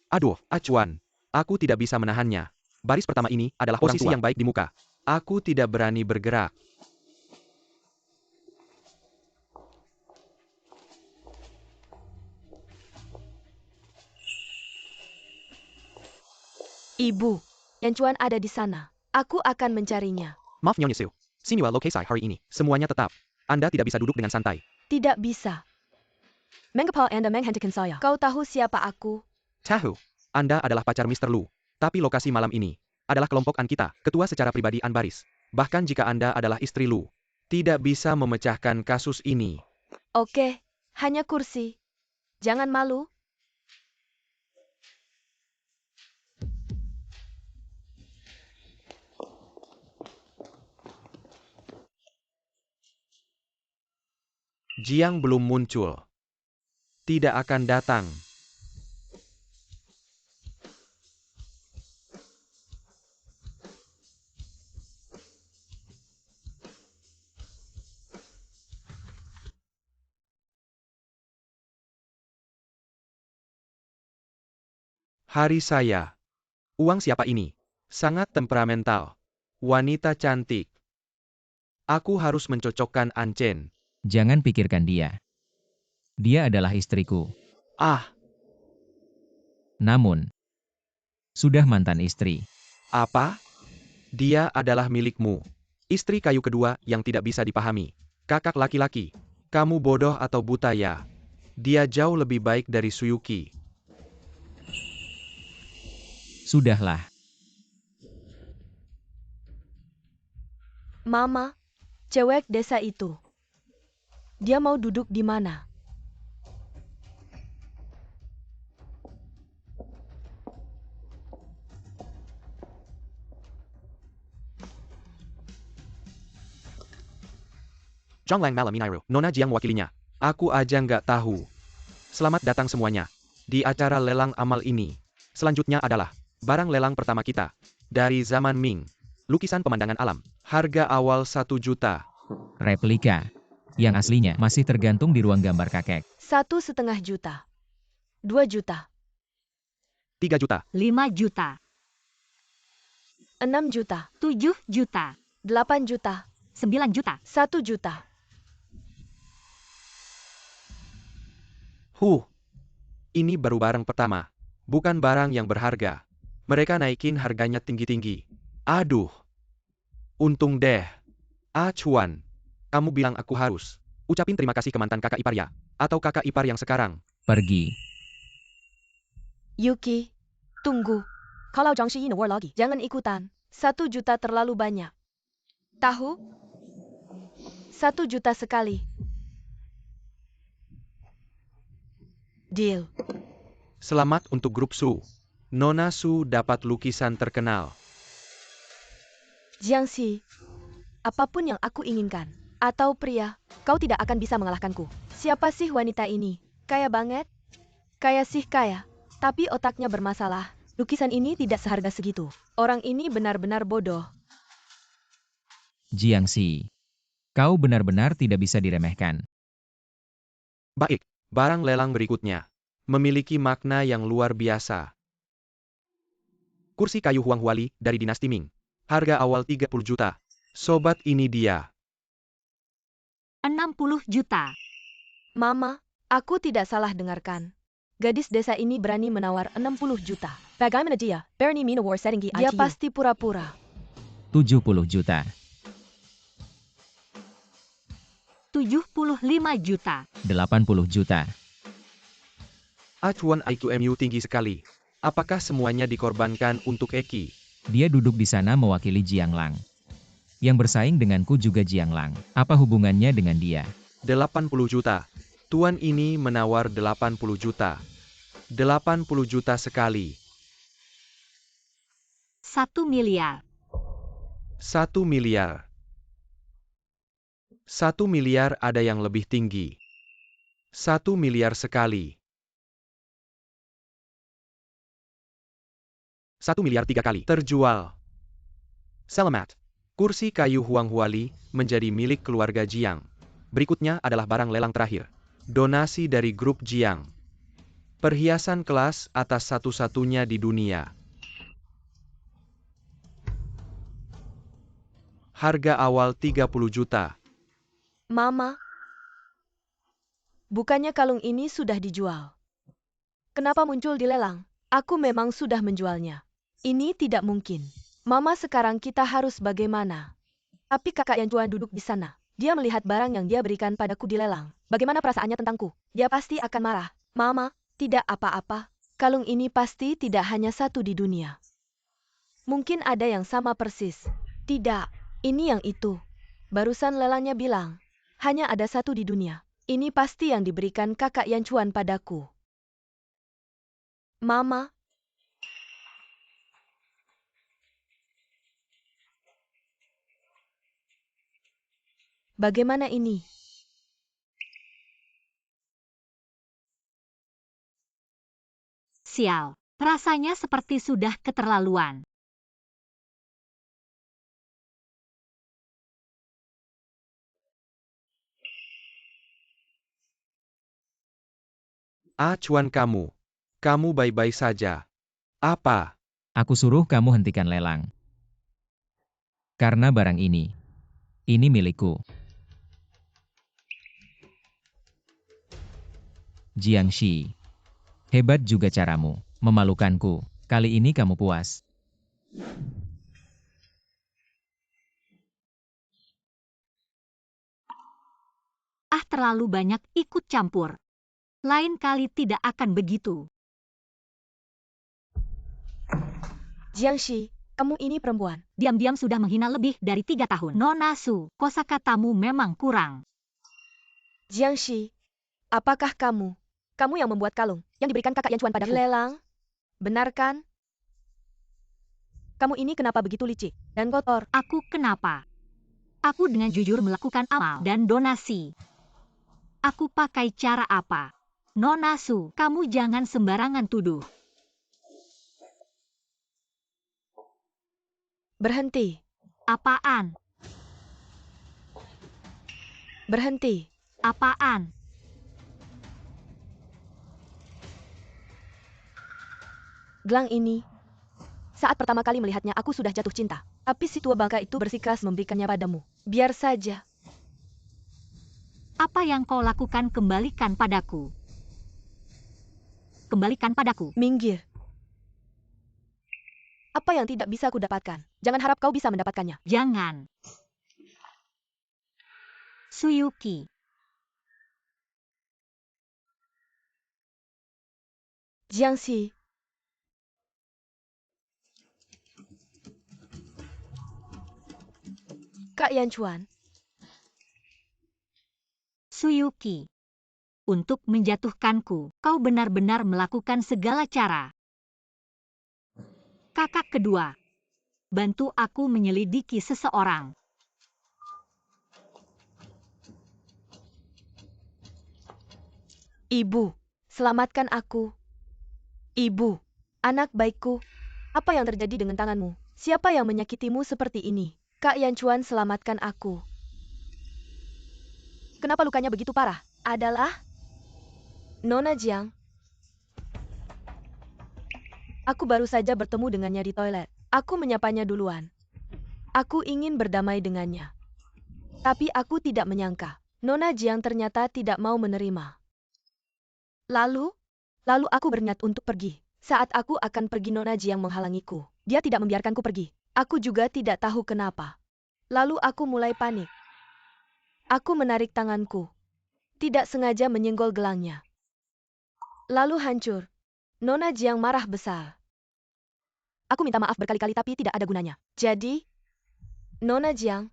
Aduh, acuan. Aku tidak bisa menahannya. Baris pertama ini adalah posisi yang baik di muka. Aku tidak berani bergerak. Ibu, Yan Chuan ada di sana. Aku akan mencarinya. Maaf Nyonya Su. Siniwa lokasi hari ini. Semuanya tetap. Anda tidak bisa duduk dengan santai. Tidak bisa. Mengapa Anda menghentikan saya? Kau tahu siapa aku? Tahu. Anda adalah pacar Mr. Lu. Tapi lokasi malam ini adalah kelompok An kita, ketua secara pribadi An Baris. Bahkan jika Anda adalah istri Lu, tidak bisa memecahkan kasus ini. Oke, hanya kursi. Jangan malu. Jiang belum muncul. Tidak akan datang. Hari saya. Uang siapa ini? Sangat temperamental. Wanita cantik. Aku harus mencocokkan Ancen. Jangan pikirkan dia. Dia adalah istriku. Ah, Namun, sudah mantan istri. apa? Dia adalah milikmu. Istri kayu kedua yang tidak bisa dipahami. Kakak laki-laki. Kamu bodoh atau buta ya? Dia jauh lebih baik dari Suyuki. Sudahlah. Mama, cewek desa itu. Dia mau duduk di mana? Zhonglang malam Minairo, Nona Jiang mewakilinya. Aku aja nggak tahu. Selamat datang semuanya. Di acara lelang amal ini. Selanjutnya adalah barang lelang pertama kita. Dari zaman Ming. Lukisan pemandangan alam. Harga awal 1 juta. Replika. Yang aslinya masih tergantung di ruang gambar kakek. 1,5 juta. 2 juta. 3 juta. 5 juta, 6 juta. 7 juta, 8 juta. 9 juta, 1 juta. Ini baru barang pertama. Bukan barang yang berharga. Mereka naikin harganya tinggi-tinggi. Aduh. Untung deh. Cuan. Kamu bilang aku harus ucapin terima kasih ke mantan kakak ipar ya? Atau kakak ipar yang sekarang? Pergi. Yuki, tunggu. Kalau Zhang Shi war lagi, jangan ikutan. 1 juta terlalu banyak. Tahu? 1 juta sekali. Deal. Selamat untuk grup Su. Nona Su dapat lukisan terkenal. Jiang Xi, apapun yang aku inginkan, atau pria, kau tidak akan bisa mengalahkanku. Siapa sih wanita ini? Kaya banget? Kaya sih kaya, tapi otaknya bermasalah. Lukisan ini tidak seharga segitu. Orang ini benar-benar bodoh. Jiangxi. Kau benar-benar tidak bisa diremehkan. Baik, barang lelang berikutnya. Memiliki makna yang luar biasa. Kursi kayu Huang Huali dari dinasti Ming. Harga awal 30 juta. Sobat, ini dia. 60 juta, Mama, aku tidak salah dengarkan. Gadis desa ini berani menawar 60 juta. Bagaimana dia? Berani menawar settinggi dia pasti pura-pura. 70 juta. 75 juta, 80 juta. Acuan IQMU tinggi sekali. Apakah semuanya dikorbankan untuk Eki? Dia duduk di sana mewakili Jianglang. Yang bersaing denganku juga Jianglang. Apa hubungannya dengan dia? 80 juta. Tuan ini menawar 80 juta. 80 juta sekali. 1 miliar, 1 miliar. 1 miliar ada yang lebih tinggi. 1 miliar sekali. 1 miliar 3 kali. Terjual. Selamat. Kursi kayu Huang Huali menjadi milik keluarga Jiang. Berikutnya adalah barang lelang terakhir. Donasi dari grup Jiang. Perhiasan kelas atas satu-satunya di dunia. Harga awal 30 juta. Mama, bukannya kalung ini sudah dijual? Kenapa muncul di lelang? Aku memang sudah menjualnya. Ini tidak mungkin. Mama, sekarang kita harus bagaimana? Tapi kakak yang Juan duduk di sana. Dia melihat barang yang dia berikan padaku di lelang. Bagaimana perasaannya tentangku? Dia pasti akan marah. Mama, tidak apa-apa. Kalung ini pasti tidak hanya satu di dunia. Mungkin ada yang sama persis. Tidak, ini yang itu. Barusan lelangnya bilang, hanya ada satu di dunia. Ini pasti yang diberikan kakak Yan Chuan padaku. Mama, bagaimana ini? sial. Rasanya seperti sudah keterlaluan. Cuan kamu. Kamu baik-baik saja. Apa? Aku suruh kamu hentikan lelang. Karena barang ini milikku. Jiangxi. Hebat juga caramu, memalukanku. Kali ini kamu puas. Terlalu banyak ikut campur. Lain kali tidak akan begitu. Jiangxi, Kamu ini perempuan. Diam-diam sudah menghina lebih dari 3 tahun. Nona Su, kosakatamu memang kurang. Jiangxi, apakah kamu? Kamu yang membuat kalung yang diberikan kakak Yan Chuan padaku. Dilelang? Benar kan? Kamu ini kenapa begitu licik dan kotor? Aku kenapa? Aku dengan jujur melakukan amal dan donasi. Aku pakai cara apa? Nona Su, kamu jangan sembarangan tuduh. Berhenti. Apaan? Berhenti. Apaan? Gelang ini. Saat pertama kali melihatnya aku sudah jatuh cinta. Tapi si tua bangka itu bersikeras memberikannya padamu. Biar saja. Apa yang kau lakukan kembalikan padaku. Kembalikan padaku. Minggir. Apa yang tidak bisa aku dapatkan? Jangan harap kau bisa mendapatkannya. Jangan. Suyuki. Jiangxi. Kak Yan Chuan. Suyuki. Untuk menjatuhkanku, kau benar-benar melakukan segala cara. Kakak kedua. Bantu aku menyelidiki seseorang. Ibu, selamatkan aku. Ibu, anak baikku. Apa yang terjadi dengan tanganmu? Siapa yang menyakitimu seperti ini? Kak Yan Chuan, selamatkan aku. Kenapa lukanya begitu parah? Adalah Nona Jiang. Aku baru saja bertemu dengannya di toilet. Aku menyapanya duluan. Aku ingin berdamai dengannya. Tapi aku tidak menyangka. Nona Jiang ternyata tidak mau menerima. Lalu aku berniat untuk pergi. Saat aku akan pergi, Nona Jiang menghalangiku. Dia tidak membiarkanku pergi. Aku juga tidak tahu kenapa. Lalu aku mulai panik. Aku menarik tanganku. Tidak sengaja menyenggol gelangnya. Lalu hancur. Nona Jiang marah besar. Aku minta maaf berkali-kali tapi tidak ada gunanya. Jadi, Nona Jiang,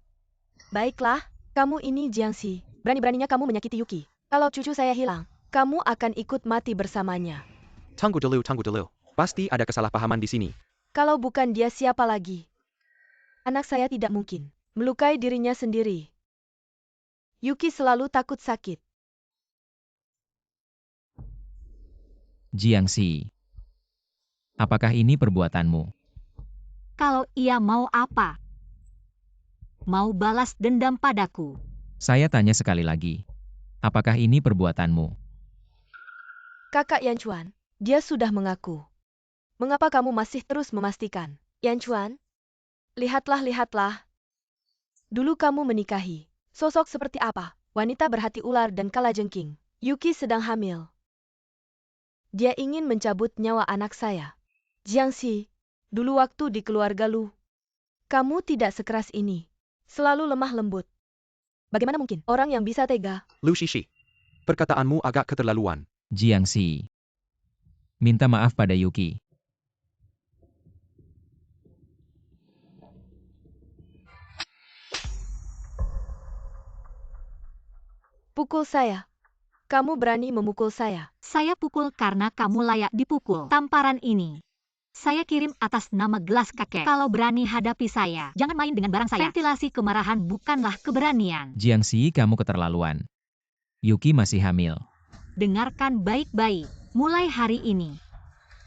baiklah, kamu ini Jiangxi. Berani-beraninya kamu menyakiti Yuki. Kalau cucu saya hilang, kamu akan ikut mati bersamanya. Tunggu dulu. Pasti ada kesalahpahaman di sini. Kalau bukan dia, siapa lagi? Anak saya tidak mungkin melukai dirinya sendiri. Yuki selalu takut sakit. Jiangxi. Apakah ini perbuatanmu? Kalau ia mau apa? Mau balas dendam padaku? Saya tanya sekali lagi. Apakah ini perbuatanmu? Kakak Yan Chuan, dia sudah mengaku. Mengapa kamu masih terus memastikan? Yan Chuan, lihatlah. Dulu kamu menikahi. Sosok seperti apa? Wanita berhati ular dan kalajengking. Yuki sedang hamil. Dia ingin mencabut nyawa anak saya. Jiangxi, dulu waktu di keluarga Lu, kamu tidak sekeras ini. Selalu lemah lembut. Bagaimana mungkin orang yang bisa tega? Lu Shishi. Perkataanmu agak keterlaluan. Jiangxi. Minta maaf pada Yuki. Pukul saya. Kamu berani memukul saya. Saya pukul karena kamu layak dipukul. Tamparan ini saya kirim atas nama gelas kakek. Kalau berani hadapi saya, jangan main dengan barang saya. Ventilasi kemarahan bukanlah keberanian. Jiangxi, kamu keterlaluan. Yuki masih hamil. Dengarkan baik-baik. Mulai hari ini,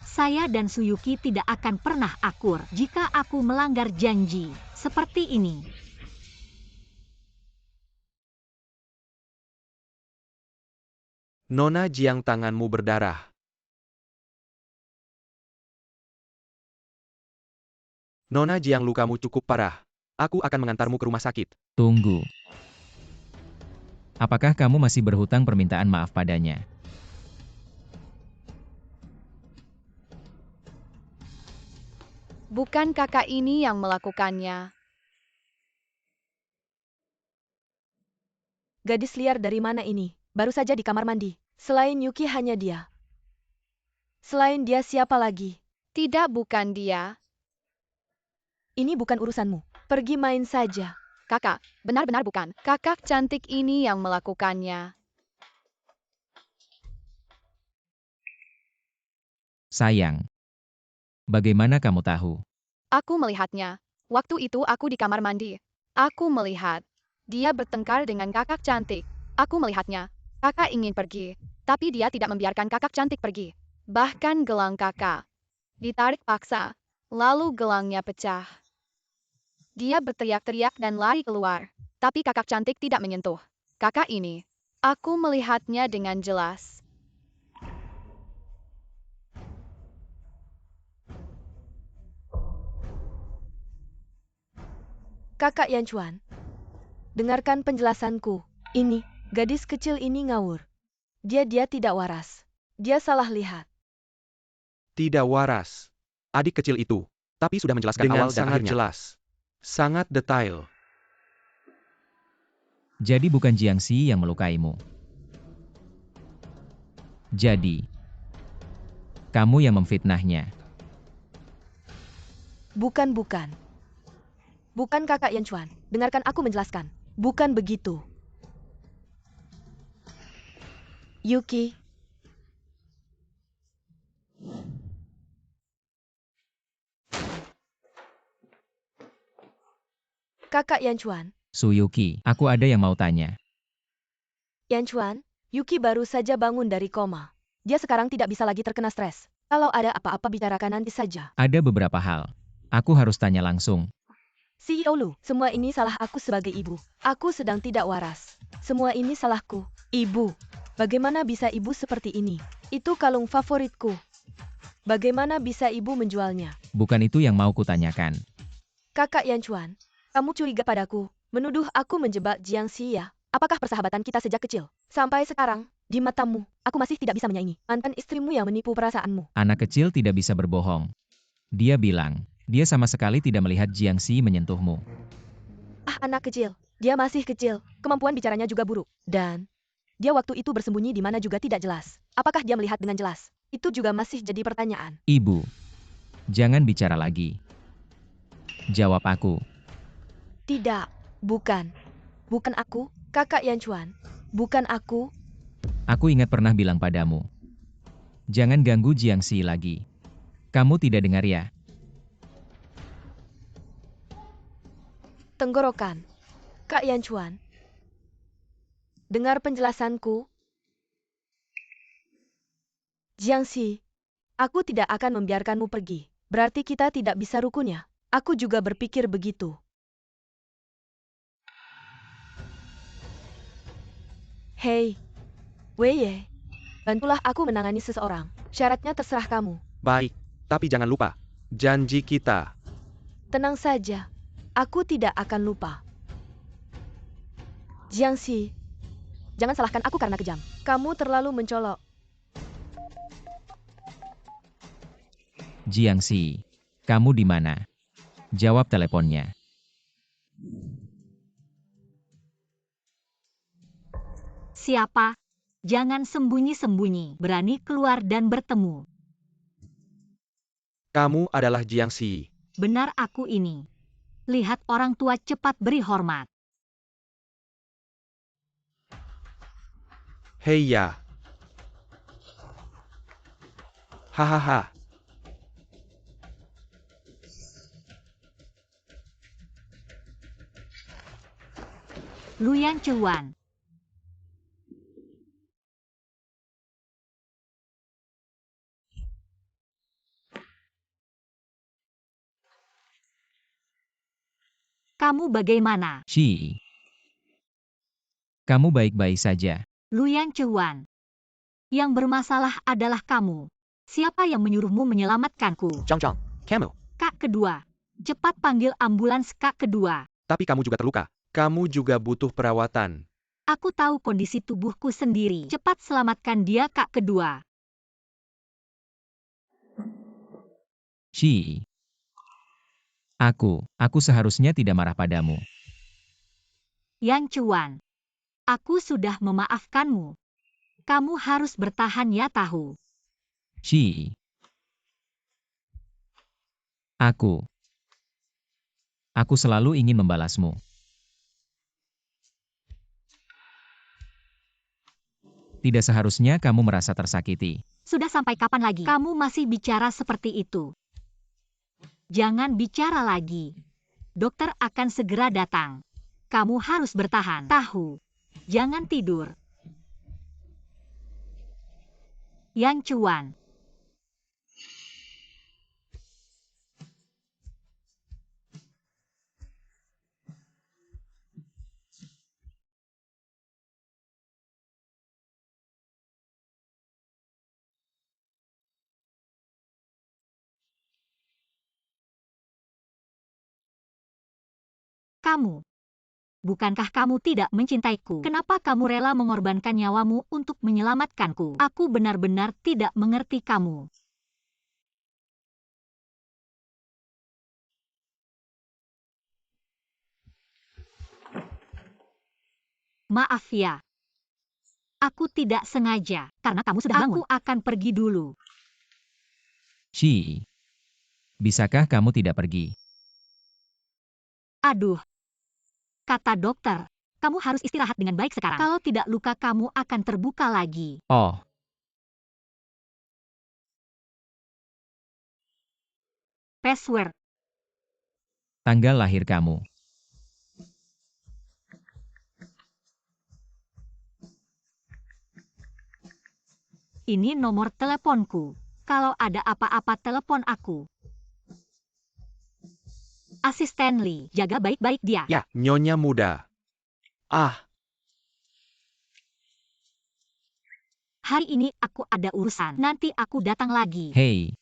saya dan Suyuki tidak akan pernah akur jika aku melanggar janji seperti ini. Nona Jiang, tanganmu berdarah. Nona Jiang, lukamu cukup parah. Aku akan mengantarmu ke rumah sakit. Tunggu. Apakah kamu masih berhutang permintaan maaf padanya? Bukan kakak ini yang melakukannya. Gadis liar dari mana ini? Baru saja di kamar mandi. Selain Yuki hanya dia. Selain dia siapa lagi? Tidak, bukan dia. Ini bukan urusanmu. Pergi main saja. Kakak, benar-benar bukan. Kakak cantik ini yang melakukannya. Sayang. Bagaimana kamu tahu? Aku melihatnya. Waktu itu aku di kamar mandi. Aku melihat. Dia bertengkar dengan kakak cantik. Aku melihatnya. Kakak ingin pergi. Tapi dia tidak membiarkan kakak cantik pergi. Bahkan gelang kakak ditarik paksa. Lalu gelangnya pecah. Dia berteriak-teriak dan lari keluar. Tapi kakak cantik tidak menyentuh kakak ini. Aku melihatnya dengan jelas. Kakak Yan Chuan, dengarkan penjelasanku. Ini, gadis kecil ini ngawur. Dia tidak waras. Dia salah lihat. Tidak waras. Adik kecil itu. Tapi sudah menjelaskan Dengan awal dan sangat akhirnya. Jelas. Sangat detail. Jadi bukan Jiangxi yang melukaimu. Jadi, kamu yang memfitnahnya. Bukan. Bukan kakak Yan Chuan. Dengarkan aku menjelaskan. Bukan begitu. Yuki. Kakak Yan Chuan. Suyuki, aku ada yang mau tanya. Yan Chuan, Yuki baru saja bangun dari koma. Dia sekarang tidak bisa lagi terkena stres. Kalau ada apa-apa bicarakan nanti saja. Ada beberapa hal. Aku harus tanya langsung. CEO Lu, semua ini salah aku sebagai ibu. Aku sedang tidak waras. Semua ini salahku. Ibu, bagaimana bisa ibu seperti ini? Itu kalung favoritku. Bagaimana bisa ibu menjualnya? Bukan itu yang mau kutanyakan. Kakak Yan Chuan, kamu curiga padaku, menuduh aku menjebak Jiangxi ya? Apakah persahabatan kita sejak kecil? Sampai sekarang, di matamu, aku masih tidak bisa menyaingi mantan istrimu yang menipu perasaanmu. Anak kecil tidak bisa berbohong. Dia bilang, dia sama sekali tidak melihat Jiangxi menyentuhmu. Ah, anak kecil. Dia masih kecil, kemampuan bicaranya juga buruk. Dan, dia waktu itu bersembunyi di mana juga tidak jelas. Apakah dia melihat dengan jelas? Itu juga masih jadi pertanyaan. Ibu, jangan bicara lagi. Jawab aku. Tidak, bukan. Bukan aku, kakak Yan Chuan. Bukan aku. Aku ingat pernah bilang padamu. Jangan ganggu Jiangxi lagi. Kamu tidak dengar ya? Tenggorokan. Kak Yan Chuan. Dengar penjelasanku. Jiangxi, aku tidak akan membiarkanmu pergi. Berarti kita tidak bisa rukun ya? Aku juga berpikir begitu. Hei, Wei, bantulah aku menangani seseorang. Syaratnya terserah kamu. Baik. Tapi jangan lupa. Janji kita. Tenang saja. Aku tidak akan lupa. Jiangxi, jangan salahkan aku karena kejam. Kamu terlalu mencolok. Jiangxi, kamu di mana? Jawab teleponnya. Siapa? Jangan sembunyi-sembunyi. Berani keluar dan bertemu. Kamu adalah Jiangxi. Benar aku ini. Lihat orang tua cepat beri hormat. Hei ya. Hahaha. Luyan Chuan. Kamu bagaimana? Shi. Kamu baik-baik saja. Luyan Chuan. Yang bermasalah adalah kamu. Siapa yang menyuruhmu menyelamatkanku? Chang, kamu. Kak kedua. Cepat panggil ambulans kak kedua. Tapi kamu juga terluka. Kamu juga butuh perawatan. Aku tahu kondisi tubuhku sendiri. Cepat selamatkan dia kak kedua. Shi. Aku seharusnya tidak marah padamu. Yan Chuan. Aku sudah memaafkanmu. Kamu harus bertahan ya tahu. Shi. Aku selalu ingin membalasmu. Tidak seharusnya kamu merasa tersakiti. Sudah sampai kapan lagi kamu masih bicara seperti itu? Jangan bicara lagi. Dokter akan segera datang. Kamu harus bertahan. Tahu. Jangan tidur. Yang Cuan. Kamu. Bukankah kamu tidak mencintaiku? Kenapa kamu rela mengorbankan nyawamu untuk menyelamatkanku? Aku benar-benar tidak mengerti kamu. Maaf ya. Aku tidak sengaja, karena kamu sudah bangun. Aku akan pergi dulu. Shi. Bisakah kamu tidak pergi? Aduh. Kata dokter, kamu harus istirahat dengan baik sekarang. Kalau tidak luka kamu akan terbuka lagi. Oh. Password. Tanggal lahir kamu. Ini nomor teleponku. Kalau ada apa-apa telepon aku. Asisten Lee, jaga baik-baik dia. Ya, Nyonya muda. Ah, Hari ini aku ada urusan. Nanti aku datang lagi. Hei.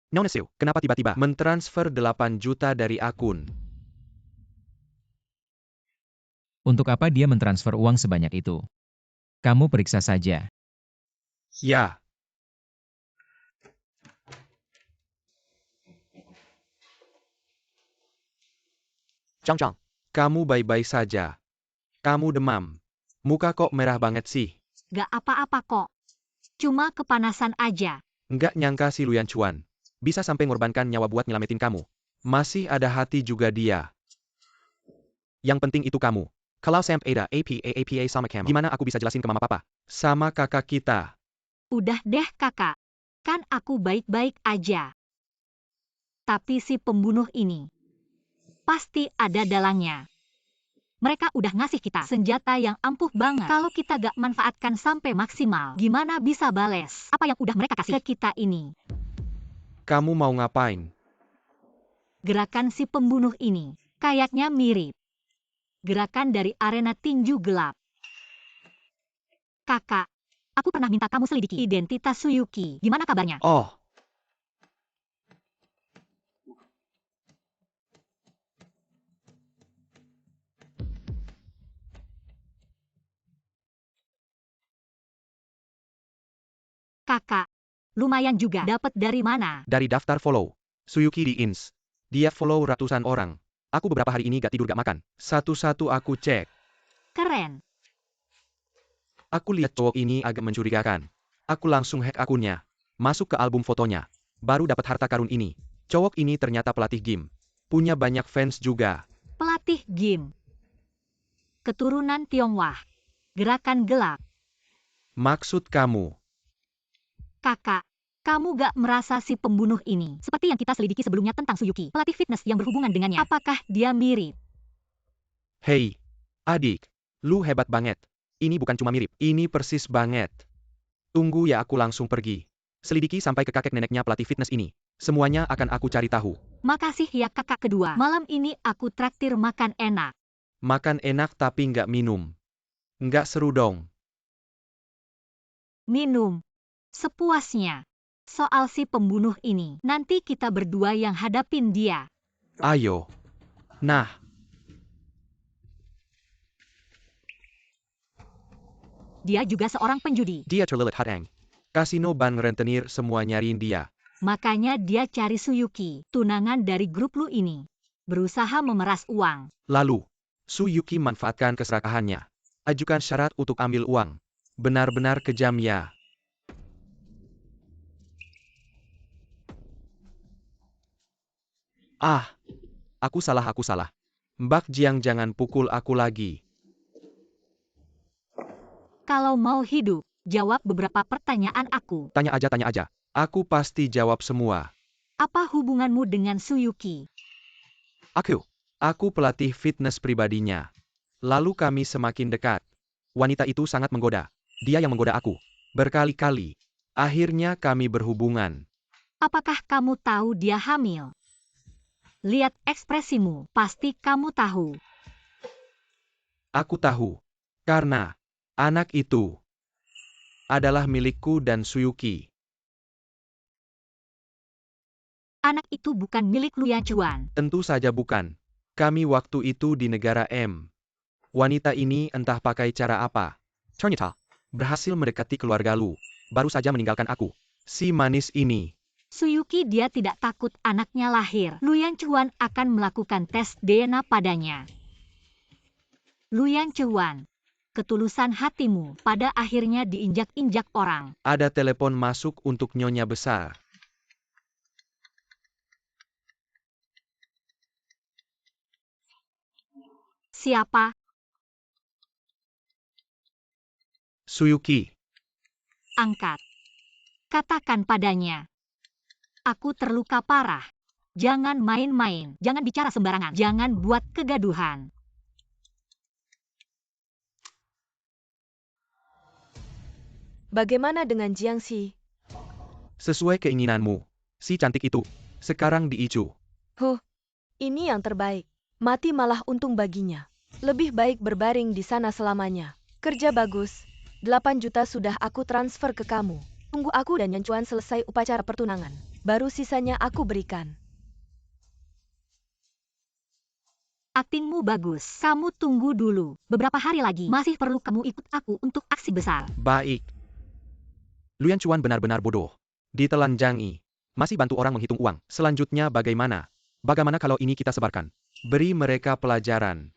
Nona Siu, kenapa tiba-tiba mentransfer 8 juta dari akun? Untuk apa dia mentransfer uang sebanyak itu? Kamu periksa saja. Ya. Chang, kamu baik-baik saja. Kamu demam. Muka kok merah banget sih? Gak apa-apa kok. Cuma kepanasan aja. Nggak nyangka si Luyan Chuan bisa sampai ngorbankan nyawa buat nyelamatin kamu. Masih ada hati juga dia. Yang penting itu kamu. Kalau Sam Ada APA sama kamu, gimana aku bisa jelasin ke mama papa? Sama kakak kita. Udah deh kakak. Kan aku baik-baik aja. Tapi si pembunuh ini pasti ada dalangnya. Mereka udah ngasih kita senjata yang ampuh banget. Kalau kita gak manfaatkan sampai maksimal, gimana bisa bales apa yang udah mereka kasih ke kita ini? Kamu mau ngapain? Gerakan si pembunuh ini kayaknya mirip gerakan dari arena tinju gelap. Kakak, aku pernah minta kamu selidiki identitas Suyuki. Gimana kabarnya? Oh, Kakak, lumayan juga. Dapat dari mana? dari daftar follow. Suyuki di Ins. Dia follow ratusan orang. Aku beberapa hari ini gak tidur gak makan. Satu-satu aku cek. Keren. Aku lihat cowok ini agak mencurigakan. Aku langsung hack akunnya. Masuk ke album fotonya. Baru dapat harta karun ini. Cowok ini ternyata pelatih game. Punya banyak fans juga. Pelatih game. Keturunan Tionghoa. Gerakan gelap. Maksud kamu? Kakak, kamu gak merasa si pembunuh ini seperti yang kita selidiki sebelumnya tentang Suyuki, pelatih fitness yang berhubungan dengannya? Apakah dia mirip? Hei, adik. Lu hebat banget. Ini bukan cuma mirip. Ini persis banget. Tunggu ya, aku langsung pergi. Selidiki sampai ke kakek neneknya pelatih fitness ini. Semuanya akan aku cari tahu. Makasih ya kakak kedua. Malam ini aku traktir makan enak. Makan enak tapi nggak minum. Nggak seru dong. Minum. Sepuasnya. Soal si pembunuh ini, nanti kita berdua yang hadapin dia. Ayo. Nah, Dia juga seorang penjudi. dia terlilit hatang. Kasino ban rentenir semua nyariin dia. Makanya dia cari Suyuki, tunangan dari grup lu ini. Berusaha memeras uang. Lalu, Suyuki manfaatkan keserakahannya. Ajukan syarat untuk ambil uang. Benar-benar kejam ya. Ah, aku salah. Mbak Jiang jangan pukul aku lagi. Kalau mau hidup, jawab beberapa pertanyaan aku. Tanya aja. Aku pasti jawab semua. Apa hubunganmu dengan Suyuki? Aku pelatih fitness pribadinya. Lalu kami semakin dekat. Wanita itu sangat menggoda. Dia yang menggoda aku. Berkali-kali. Akhirnya kami berhubungan. Apakah kamu tahu dia hamil? Lihat ekspresimu, pasti kamu tahu. Aku tahu. Karena anak itu adalah milikku dan Suyuki. Anak itu bukan milik Luyan Chuan. Tentu saja bukan. Kami waktu itu di negara M. Wanita ini entah pakai cara apa. Ternyata berhasil mendekati keluarga Lu. Baru saja meninggalkan aku. Si manis ini. Suyuki dia tidak takut anaknya lahir. Luyan Chuan akan melakukan tes DNA padanya. Luyan Chuan, ketulusan hatimu pada akhirnya diinjak-injak orang. Ada telepon masuk untuk Nyonya Besar. Siapa? Suyuki. Angkat. Katakan padanya. Aku terluka parah. Jangan main-main. Jangan bicara sembarangan. Jangan buat kegaduhan. Bagaimana dengan Jiangxi? Sesuai keinginanmu. Si cantik itu. Sekarang diicu. Ini yang terbaik. Mati malah untung baginya. Lebih baik berbaring di sana selamanya. Kerja bagus. 8 juta sudah aku transfer ke kamu. Tunggu aku dan Yan Chuan selesai upacara pertunangan. Baru sisanya aku berikan. Aktingmu bagus. Kamu tunggu dulu. Beberapa hari lagi. Masih perlu kamu ikut aku untuk aksi besar. Baik. Luyan Chuan benar-benar bodoh. Ditelanjangi. Masih bantu orang menghitung uang. Selanjutnya bagaimana? Bagaimana kalau ini kita sebarkan? Beri mereka pelajaran.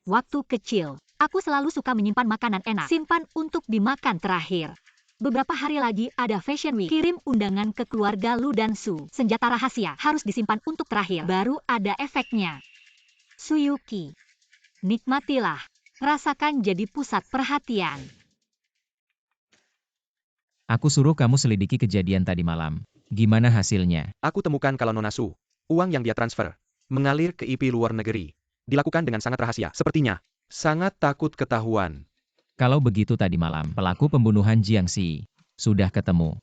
Waktu kecil, aku selalu suka menyimpan makanan enak. Simpan untuk dimakan terakhir. Beberapa hari lagi ada Fashion Week. Kirim undangan ke keluarga Lu dan Su. Senjata rahasia harus disimpan untuk terakhir. Baru ada efeknya. Suyuki, nikmatilah. Rasakan jadi pusat perhatian. Aku suruh kamu selidiki kejadian tadi malam. Gimana hasilnya? Aku temukan kalau Nona Su, uang yang dia transfer, mengalir ke IP luar negeri. Dilakukan dengan sangat rahasia. Sepertinya, sangat takut ketahuan. Kalau begitu tadi malam, pelaku pembunuhan Jiangxi sudah ketemu.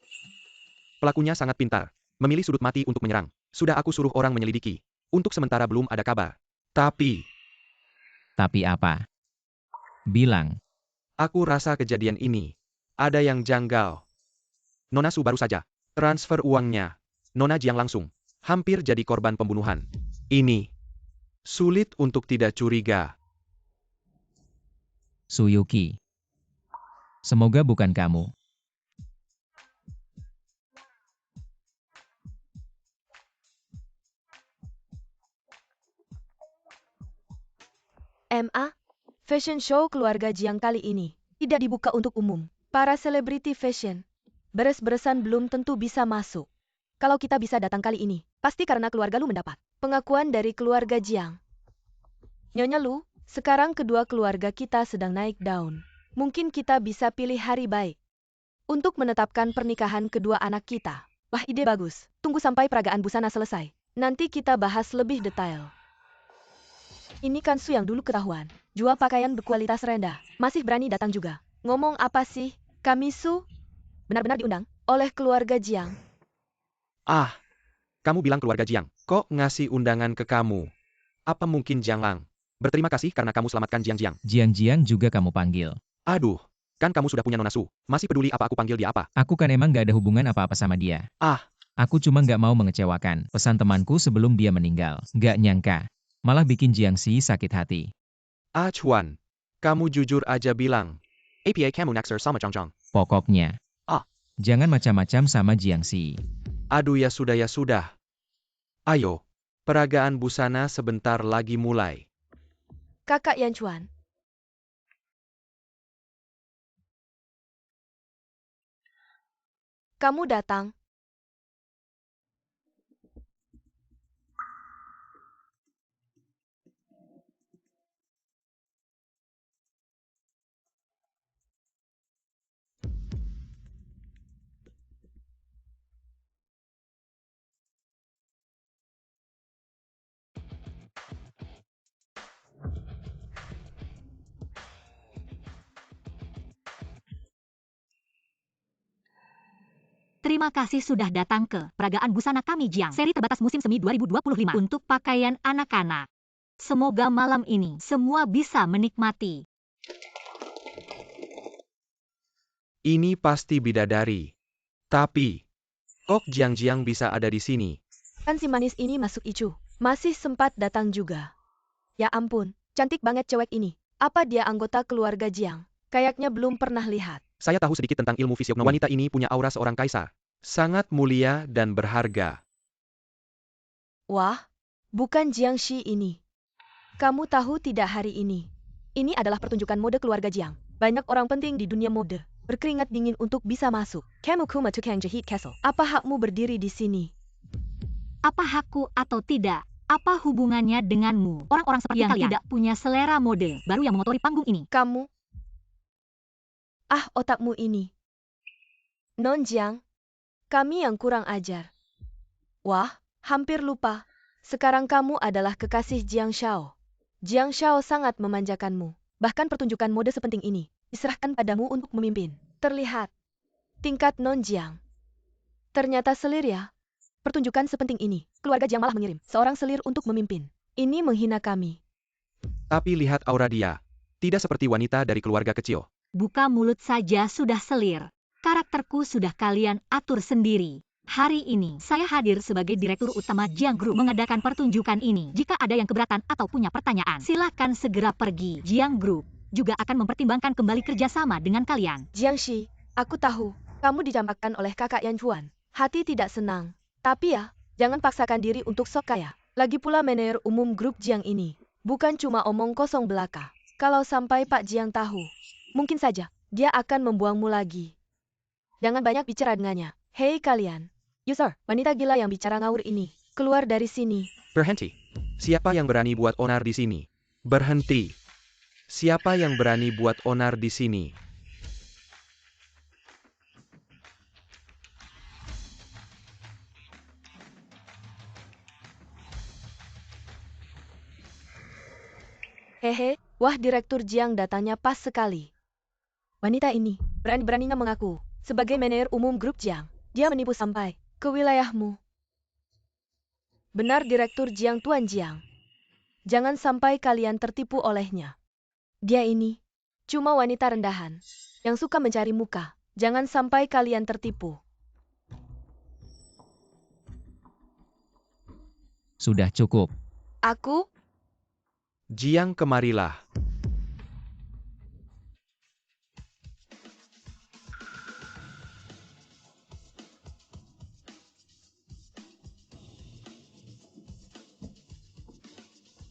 Pelakunya sangat pintar. Memilih sudut mati untuk menyerang. Sudah aku suruh orang menyelidiki. Untuk sementara belum ada kabar. Tapi apa? Bilang. Aku rasa kejadian ini ada yang janggal. Nona Su baru saja transfer uangnya. Nona Jiang langsung hampir jadi korban pembunuhan. Ini sulit untuk tidak curiga. Suyuki. Semoga bukan kamu. Fashion show keluarga Jiang kali ini tidak dibuka untuk umum. Para selebriti fashion beres-beresan belum tentu bisa masuk. Kalau kita bisa datang kali ini, pasti karena keluarga Lu mendapat pengakuan dari keluarga Jiang. Nyonya Lu, sekarang kedua keluarga kita sedang naik daun. Mungkin kita bisa pilih hari baik untuk menetapkan pernikahan kedua anak kita. Wah, ide bagus. Tunggu sampai peragaan busana selesai. Nanti kita bahas lebih detail. Ini kan Su yang dulu ketahuan. Jual pakaian berkualitas rendah. Masih berani datang juga. Ngomong apa sih? Kami Su benar-benar diundang oleh keluarga Jiang. Ah, kamu bilang keluarga Jiang. Kok ngasih undangan ke kamu? Apa mungkin Jiang Lang? Berterima kasih karena kamu selamatkan Jiang. Jiang juga kamu panggil. Aduh, kan kamu sudah punya Nona Su. Masih peduli apa aku panggil dia apa? Aku kan emang gak ada hubungan apa-apa sama dia. Aku cuma gak mau mengecewakan pesan temanku sebelum dia meninggal. Gak nyangka. Malah bikin Jiangxi sakit hati. Chuan, kamu jujur aja bilang. APA kamu naksir sama Zhang. Pokoknya. Jangan macam-macam sama Jiangxi. Aduh ya sudah. Ayo, peragaan busana sebentar lagi mulai. Kakak Yan Chuan, Kamu datang. Terima kasih sudah datang ke peragaan busana kami Jiang, seri terbatas musim semi 2025 untuk pakaian anak-anak. Semoga malam ini semua bisa menikmati. Ini pasti bidadari. Tapi, kok Jiang-Jiang bisa ada di sini? Kan si manis ini masuk Icu. Masih sempat datang juga. Ya ampun, cantik banget cewek ini. Apa dia anggota keluarga Jiang? Kayaknya belum pernah lihat. Saya tahu sedikit tentang ilmu fisiognomi. Wanita ini punya aura seorang kaisar. Sangat mulia dan berharga. Wah, bukan Jiang Shi ini. Kamu tahu tidak hari ini? Ini adalah pertunjukan mode keluarga Jiang. Banyak orang penting di dunia mode berkeringat dingin untuk bisa masuk. Kamu kuma to Kang Jahit Castle. Apa hakmu berdiri di sini? Apa hakku atau tidak? Apa hubungannya denganmu? Orang-orang seperti yang tidak punya selera mode baru yang mengotori panggung ini. Kamu? Ah, otakmu ini. Non Jiang, kami yang kurang ajar. Wah, hampir lupa. Sekarang kamu adalah kekasih Jiang Shao. Jiang Shao sangat memanjakanmu. Bahkan pertunjukan mode sepenting ini diserahkan padamu untuk memimpin. Terlihat. Tingkat Non Jiang. Ternyata selir ya. Pertunjukan sepenting ini, keluarga Jiang malah mengirim seorang selir untuk memimpin. Ini menghina kami. Tapi lihat aura dia. Tidak seperti wanita dari keluarga kecil. Buka mulut saja sudah selir. Karakterku sudah kalian atur sendiri. Hari ini saya hadir sebagai Direktur Utama Jiang Group mengadakan pertunjukan ini. Jika ada yang keberatan atau punya pertanyaan, silakan segera pergi. Jiang Group juga akan mempertimbangkan kembali kerjasama dengan kalian. Jiang Shi, aku tahu, kamu dicampakkan oleh kakak Yan Chuan. Hati tidak senang. Tapi ya, jangan paksakan diri untuk sok kaya. Lagi pula manajer umum grup Jiang ini bukan cuma omong kosong belaka. Kalau sampai Pak Jiang tahu, mungkin saja dia akan membuangmu lagi. Jangan banyak bicara dengannya. Hei kalian. User, wanita gila yang bicara ngawur ini. Keluar dari sini. Berhenti. Siapa yang berani buat onar di sini? Berhenti. Siapa yang berani buat onar di sini? Hehe, wah Direktur Jiang datangnya pas sekali. Wanita ini berani-beraninya mengaku sebagai manajer umum grup Jiang. Dia menipu sampai ke wilayahmu. Benar Direktur Jiang Tuan Jiang. Jangan sampai kalian tertipu olehnya. Dia ini cuma wanita rendahan yang suka mencari muka. Jangan sampai kalian tertipu. Sudah cukup. Aku? Jiang kemarilah.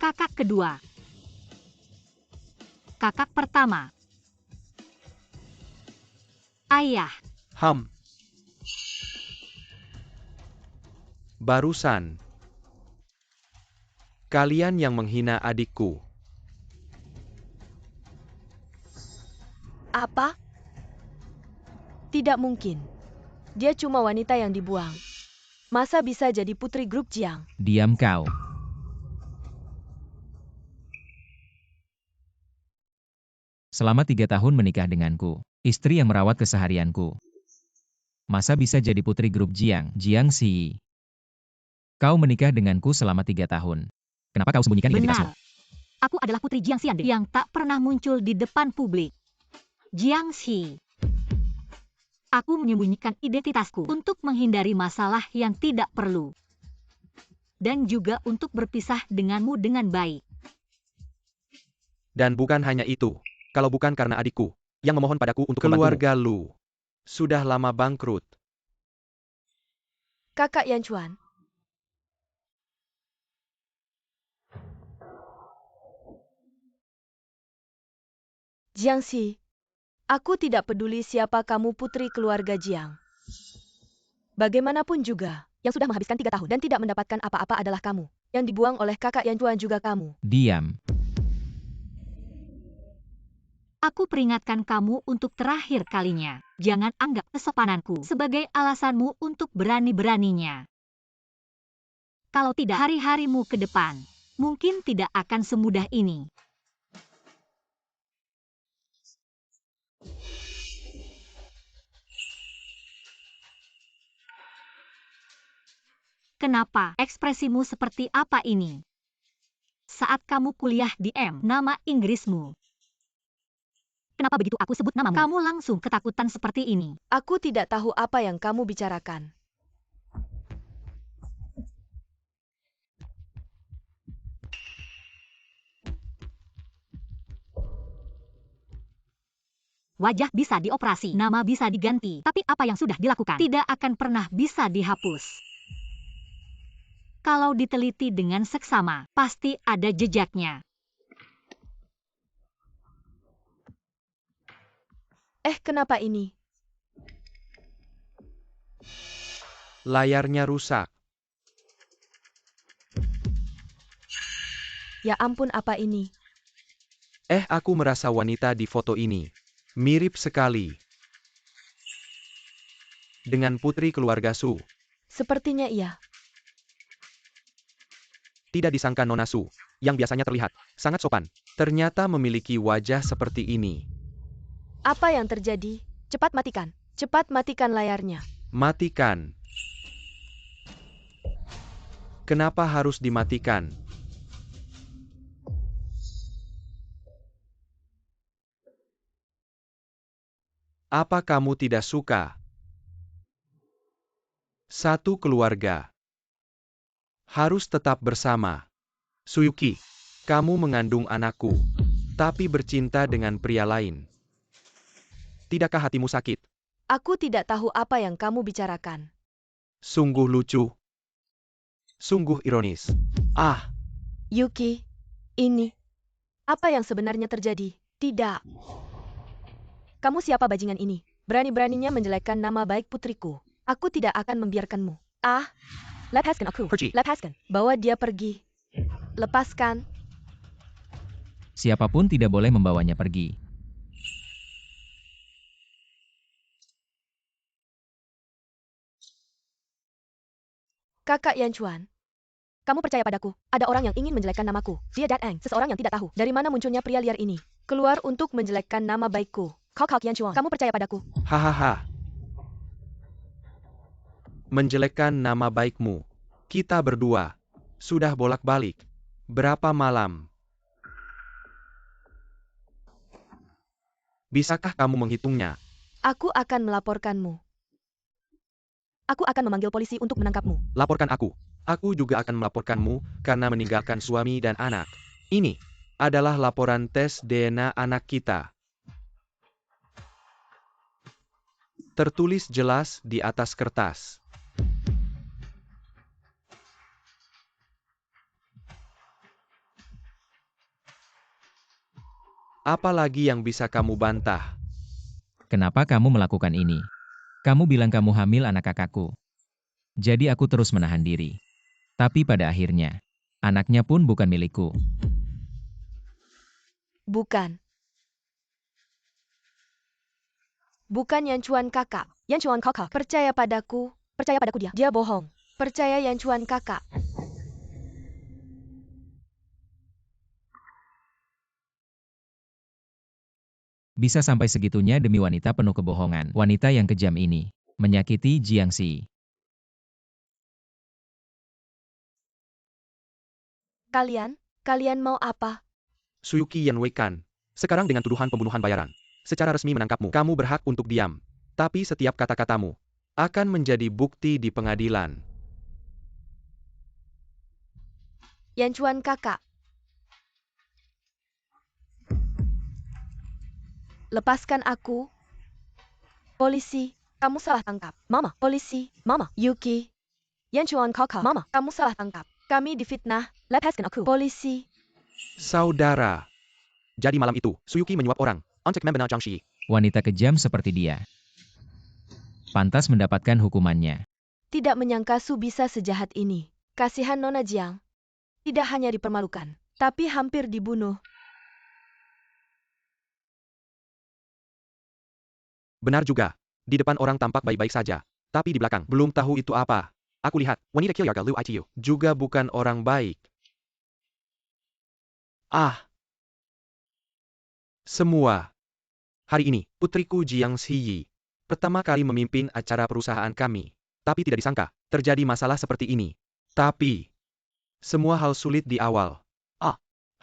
Kakak kedua. Kakak pertama. Ayah. Barusan. Kalian yang menghina adikku. Apa? Tidak mungkin. Dia cuma wanita yang dibuang. Masa bisa jadi putri grup Jiang? Diam kau. Selama 3 tahun menikah denganku, istri yang merawat keseharianku. Masa bisa jadi putri grup Jiang, Jiang Shi? Kau menikah denganku selama 3 tahun. Kenapa kau sembunyikan identitasmu? Benar. Aku adalah putri Jiang Xiande yang tak pernah muncul di depan publik. Jiang Shi. Aku menyembunyikan identitasku untuk menghindari masalah yang tidak perlu. Dan juga untuk berpisah denganmu dengan baik. Dan bukan hanya itu. Kalau bukan karena adikku, yang memohon padaku untuk keluarga Lu sudah lama bangkrut. Kakak Yan Chuan. Jiang Shi, aku tidak peduli siapa kamu putri keluarga Jiang. Bagaimanapun juga, yang sudah menghabiskan 3 tahun dan tidak mendapatkan apa-apa adalah kamu. Yang dibuang oleh kakak Yan Chuan juga kamu. Diam. Aku peringatkan kamu untuk terakhir kalinya. Jangan anggap kesopananku sebagai alasanmu untuk berani-beraninya. Kalau tidak, hari-harimu ke depan mungkin tidak akan semudah ini. Kenapa ekspresimu seperti apa ini? Saat kamu kuliah di nama Inggrismu. Kenapa begitu aku sebut namamu, kamu langsung ketakutan seperti ini? Aku tidak tahu apa yang kamu bicarakan. Wajah bisa dioperasi, nama bisa diganti, tapi apa yang sudah dilakukan tidak akan pernah bisa dihapus. Kalau diteliti dengan seksama, pasti ada jejaknya. Kenapa ini? Layarnya rusak. Ya ampun, apa ini? Aku merasa wanita di foto ini mirip sekali dengan putri keluarga Su. Sepertinya iya. Tidak disangka Nona Su, yang biasanya terlihat sangat sopan, ternyata memiliki wajah seperti ini. Apa yang terjadi? Cepat matikan. Cepat matikan layarnya. Matikan. Kenapa harus dimatikan? Apa kamu tidak suka? Satu keluarga harus tetap bersama. Suyuki, kamu mengandung anakku, tapi bercinta dengan pria lain. Tidakkah hatimu sakit? Aku tidak tahu apa yang kamu bicarakan. Sungguh lucu. Sungguh ironis. Yuki, ini. Apa yang sebenarnya terjadi? Tidak. Kamu siapa bajingan ini? Berani-beraninya menjelekkan nama baik putriku. Aku tidak akan membiarkanmu. Lepaskan aku. Pergi. Lepaskan. Bawa dia pergi. Lepaskan. Siapapun tidak boleh membawanya pergi. Kakak Yan Chuan. Kamu percaya padaku, ada orang yang ingin menjelekkan namaku. Dia Dat Eng, seseorang yang tidak tahu dari mana munculnya pria liar ini. Keluar untuk menjelekkan nama baikku. Kak Yan Chuan, kamu percaya padaku? Hahaha. Menjelekkan nama baikmu. Kita berdua sudah bolak-balik berapa malam? Bisakah kamu menghitungnya? Aku akan melaporkanmu. Aku akan memanggil polisi untuk menangkapmu. Laporkan aku. Aku juga akan melaporkanmu karena meninggalkan suami dan anak. Ini adalah laporan tes DNA anak kita. Tertulis jelas di atas kertas. Apa lagi yang bisa kamu bantah? Kenapa kamu melakukan ini? Kamu bilang kamu hamil anak kakakku. Jadi aku terus menahan diri. Tapi pada akhirnya, anaknya pun bukan milikku. Bukan. Bukan Yan Chuan kakak. Yan Chuan kakak. Percaya padaku. Percaya padaku dia. Dia bohong. Percaya Yan Chuan kakak. Bisa sampai segitunya demi wanita penuh kebohongan. Wanita yang kejam ini menyakiti Jiangxi. Kalian mau apa? Suyuki Yan Weikan. Sekarang dengan tuduhan pembunuhan bayaran. Secara resmi menangkapmu. Kamu berhak untuk diam. Tapi setiap kata-katamu akan menjadi bukti di pengadilan. Yan Chuan kakak. Lepaskan aku. Polisi, kamu salah tangkap. Mama, polisi, Mama, Yuki. Yan Chuan kakak. Mama, kamu salah tangkap. Kami difitnah. Lepaskan aku. Polisi. Saudara. Jadi malam itu, Suyuki menyuap orang. Untuk membenar Jiangxi. Wanita kejam seperti dia pantas mendapatkan hukumannya. Tidak menyangka Su bisa sejahat ini. Kasihan Nona Jiang. Tidak hanya dipermalukan, tapi hampir dibunuh. Benar juga. Di depan orang tampak baik-baik saja. Tapi di belakang, belum tahu itu apa. Aku lihat, wanita Kiliarga Lu ITU juga bukan orang baik. Ah. Semua. Hari ini, putriku Jiang Ziyi pertama kali memimpin acara perusahaan kami. Tapi tidak disangka, terjadi masalah seperti ini. Tapi, semua hal sulit di awal.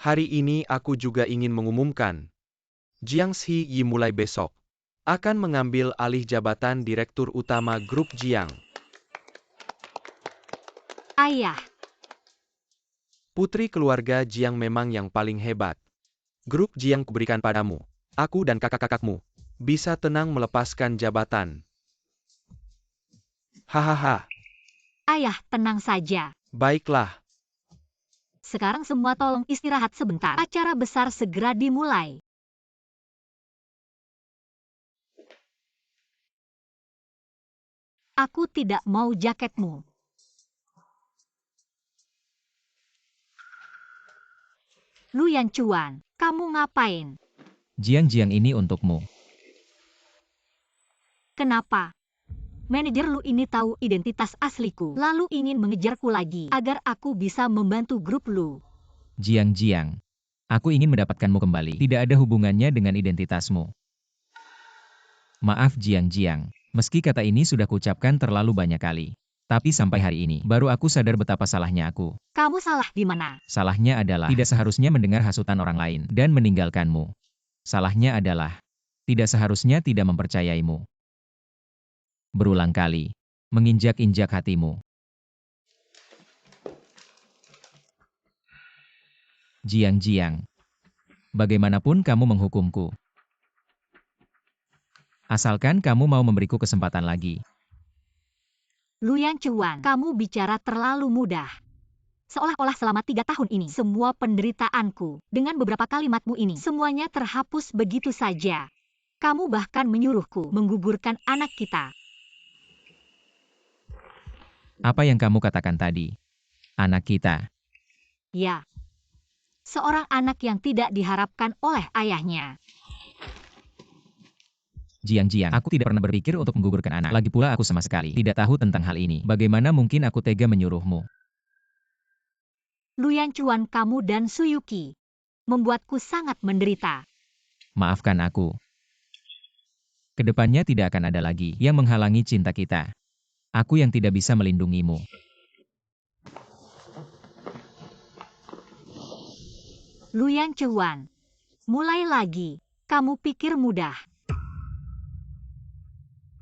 Hari ini aku juga ingin mengumumkan. Jiang Ziyi mulai besok akan mengambil alih jabatan Direktur Utama Grup Jiang. Ayah, Putri keluarga Jiang memang yang paling hebat. Grup Jiang kuberikan padamu. Aku dan kakak-kakakmu bisa tenang melepaskan jabatan. Hahaha. ayah tenang saja. Baiklah. Sekarang semua tolong istirahat sebentar. Acara besar segera dimulai. Aku tidak mau jaketmu. Lu Yan Chuan, kamu ngapain? Jiang ini untukmu. Kenapa? Manajer Lu ini tahu identitas asliku, lalu ingin mengejarku lagi agar aku bisa membantu grup Lu. Jiang, aku ingin mendapatkanmu kembali. Tidak ada hubungannya dengan identitasmu. Maaf Jiang, meski kata ini sudah kuucapkan terlalu banyak kali. Tapi sampai hari ini, baru aku sadar betapa salahnya aku. Kamu salah di mana? Salahnya adalah tidak seharusnya mendengar hasutan orang lain dan meninggalkanmu. Salahnya adalah tidak seharusnya tidak mempercayaimu. Berulang kali menginjak-injak hatimu. Jiang, bagaimanapun kamu menghukumku. Asalkan kamu mau memberiku kesempatan lagi. Lu Yan Chuan, kamu bicara terlalu mudah. Seolah-olah selama 3 tahun ini, semua penderitaanku, dengan beberapa kalimatmu ini, semuanya terhapus begitu saja. Kamu bahkan menyuruhku menggugurkan anak kita. Apa yang kamu katakan tadi? Anak kita. Ya. Seorang anak yang tidak diharapkan oleh ayahnya. Jiang, aku tidak pernah berpikir untuk menggugurkan anak. Lagi pula aku sama sekali tidak tahu tentang hal ini. Bagaimana mungkin aku tega menyuruhmu? Lu Yan Chuan, kamu dan Suyuki membuatku sangat menderita. Maafkan aku. Kedepannya tidak akan ada lagi yang menghalangi cinta kita. Aku yang tidak bisa melindungimu. Lu Yan Chuan, mulai lagi. Kamu pikir mudah.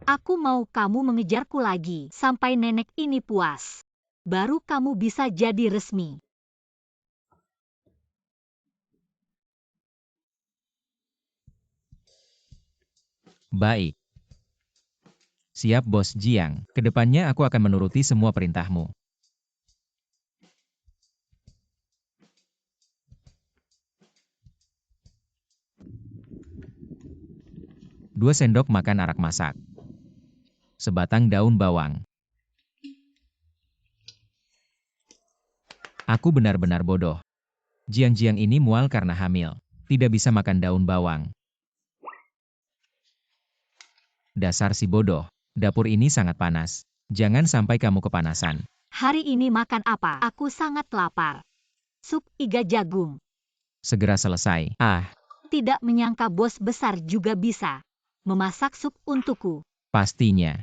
Aku mau kamu mengejarku lagi sampai nenek ini puas. Baru kamu bisa jadi resmi. Baik. Siap Bos Jiang, kedepannya aku akan menuruti semua perintahmu. Dua sendok makan arak masak. Sebatang daun bawang. Aku benar-benar bodoh. Jiang ini mual karena hamil. Tidak bisa makan daun bawang. Dasar si bodoh. Dapur ini sangat panas. Jangan sampai kamu kepanasan. Hari ini makan apa? Aku sangat lapar. Sup iga jagung. Segera selesai. Tidak menyangka bos besar juga bisa memasak sup untukku. Pastinya.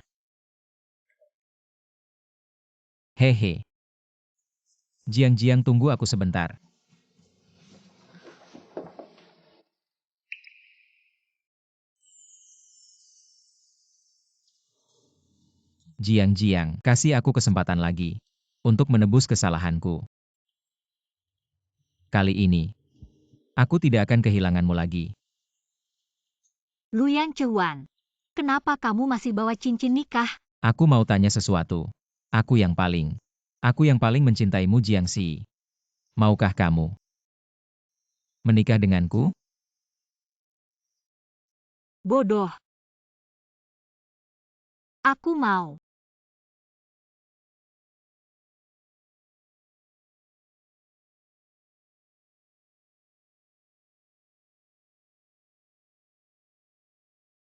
Hehe. Jiang, tunggu aku sebentar. Jiang, kasih aku kesempatan lagi untuk menebus kesalahanku. Kali ini, aku tidak akan kehilanganmu lagi. Lu Yan Chuan, kenapa kamu masih bawa cincin nikah? Aku mau tanya sesuatu. Aku yang paling mencintaimu Jiang Ziyi. Maukah kamu menikah denganku? Bodoh. Aku mau.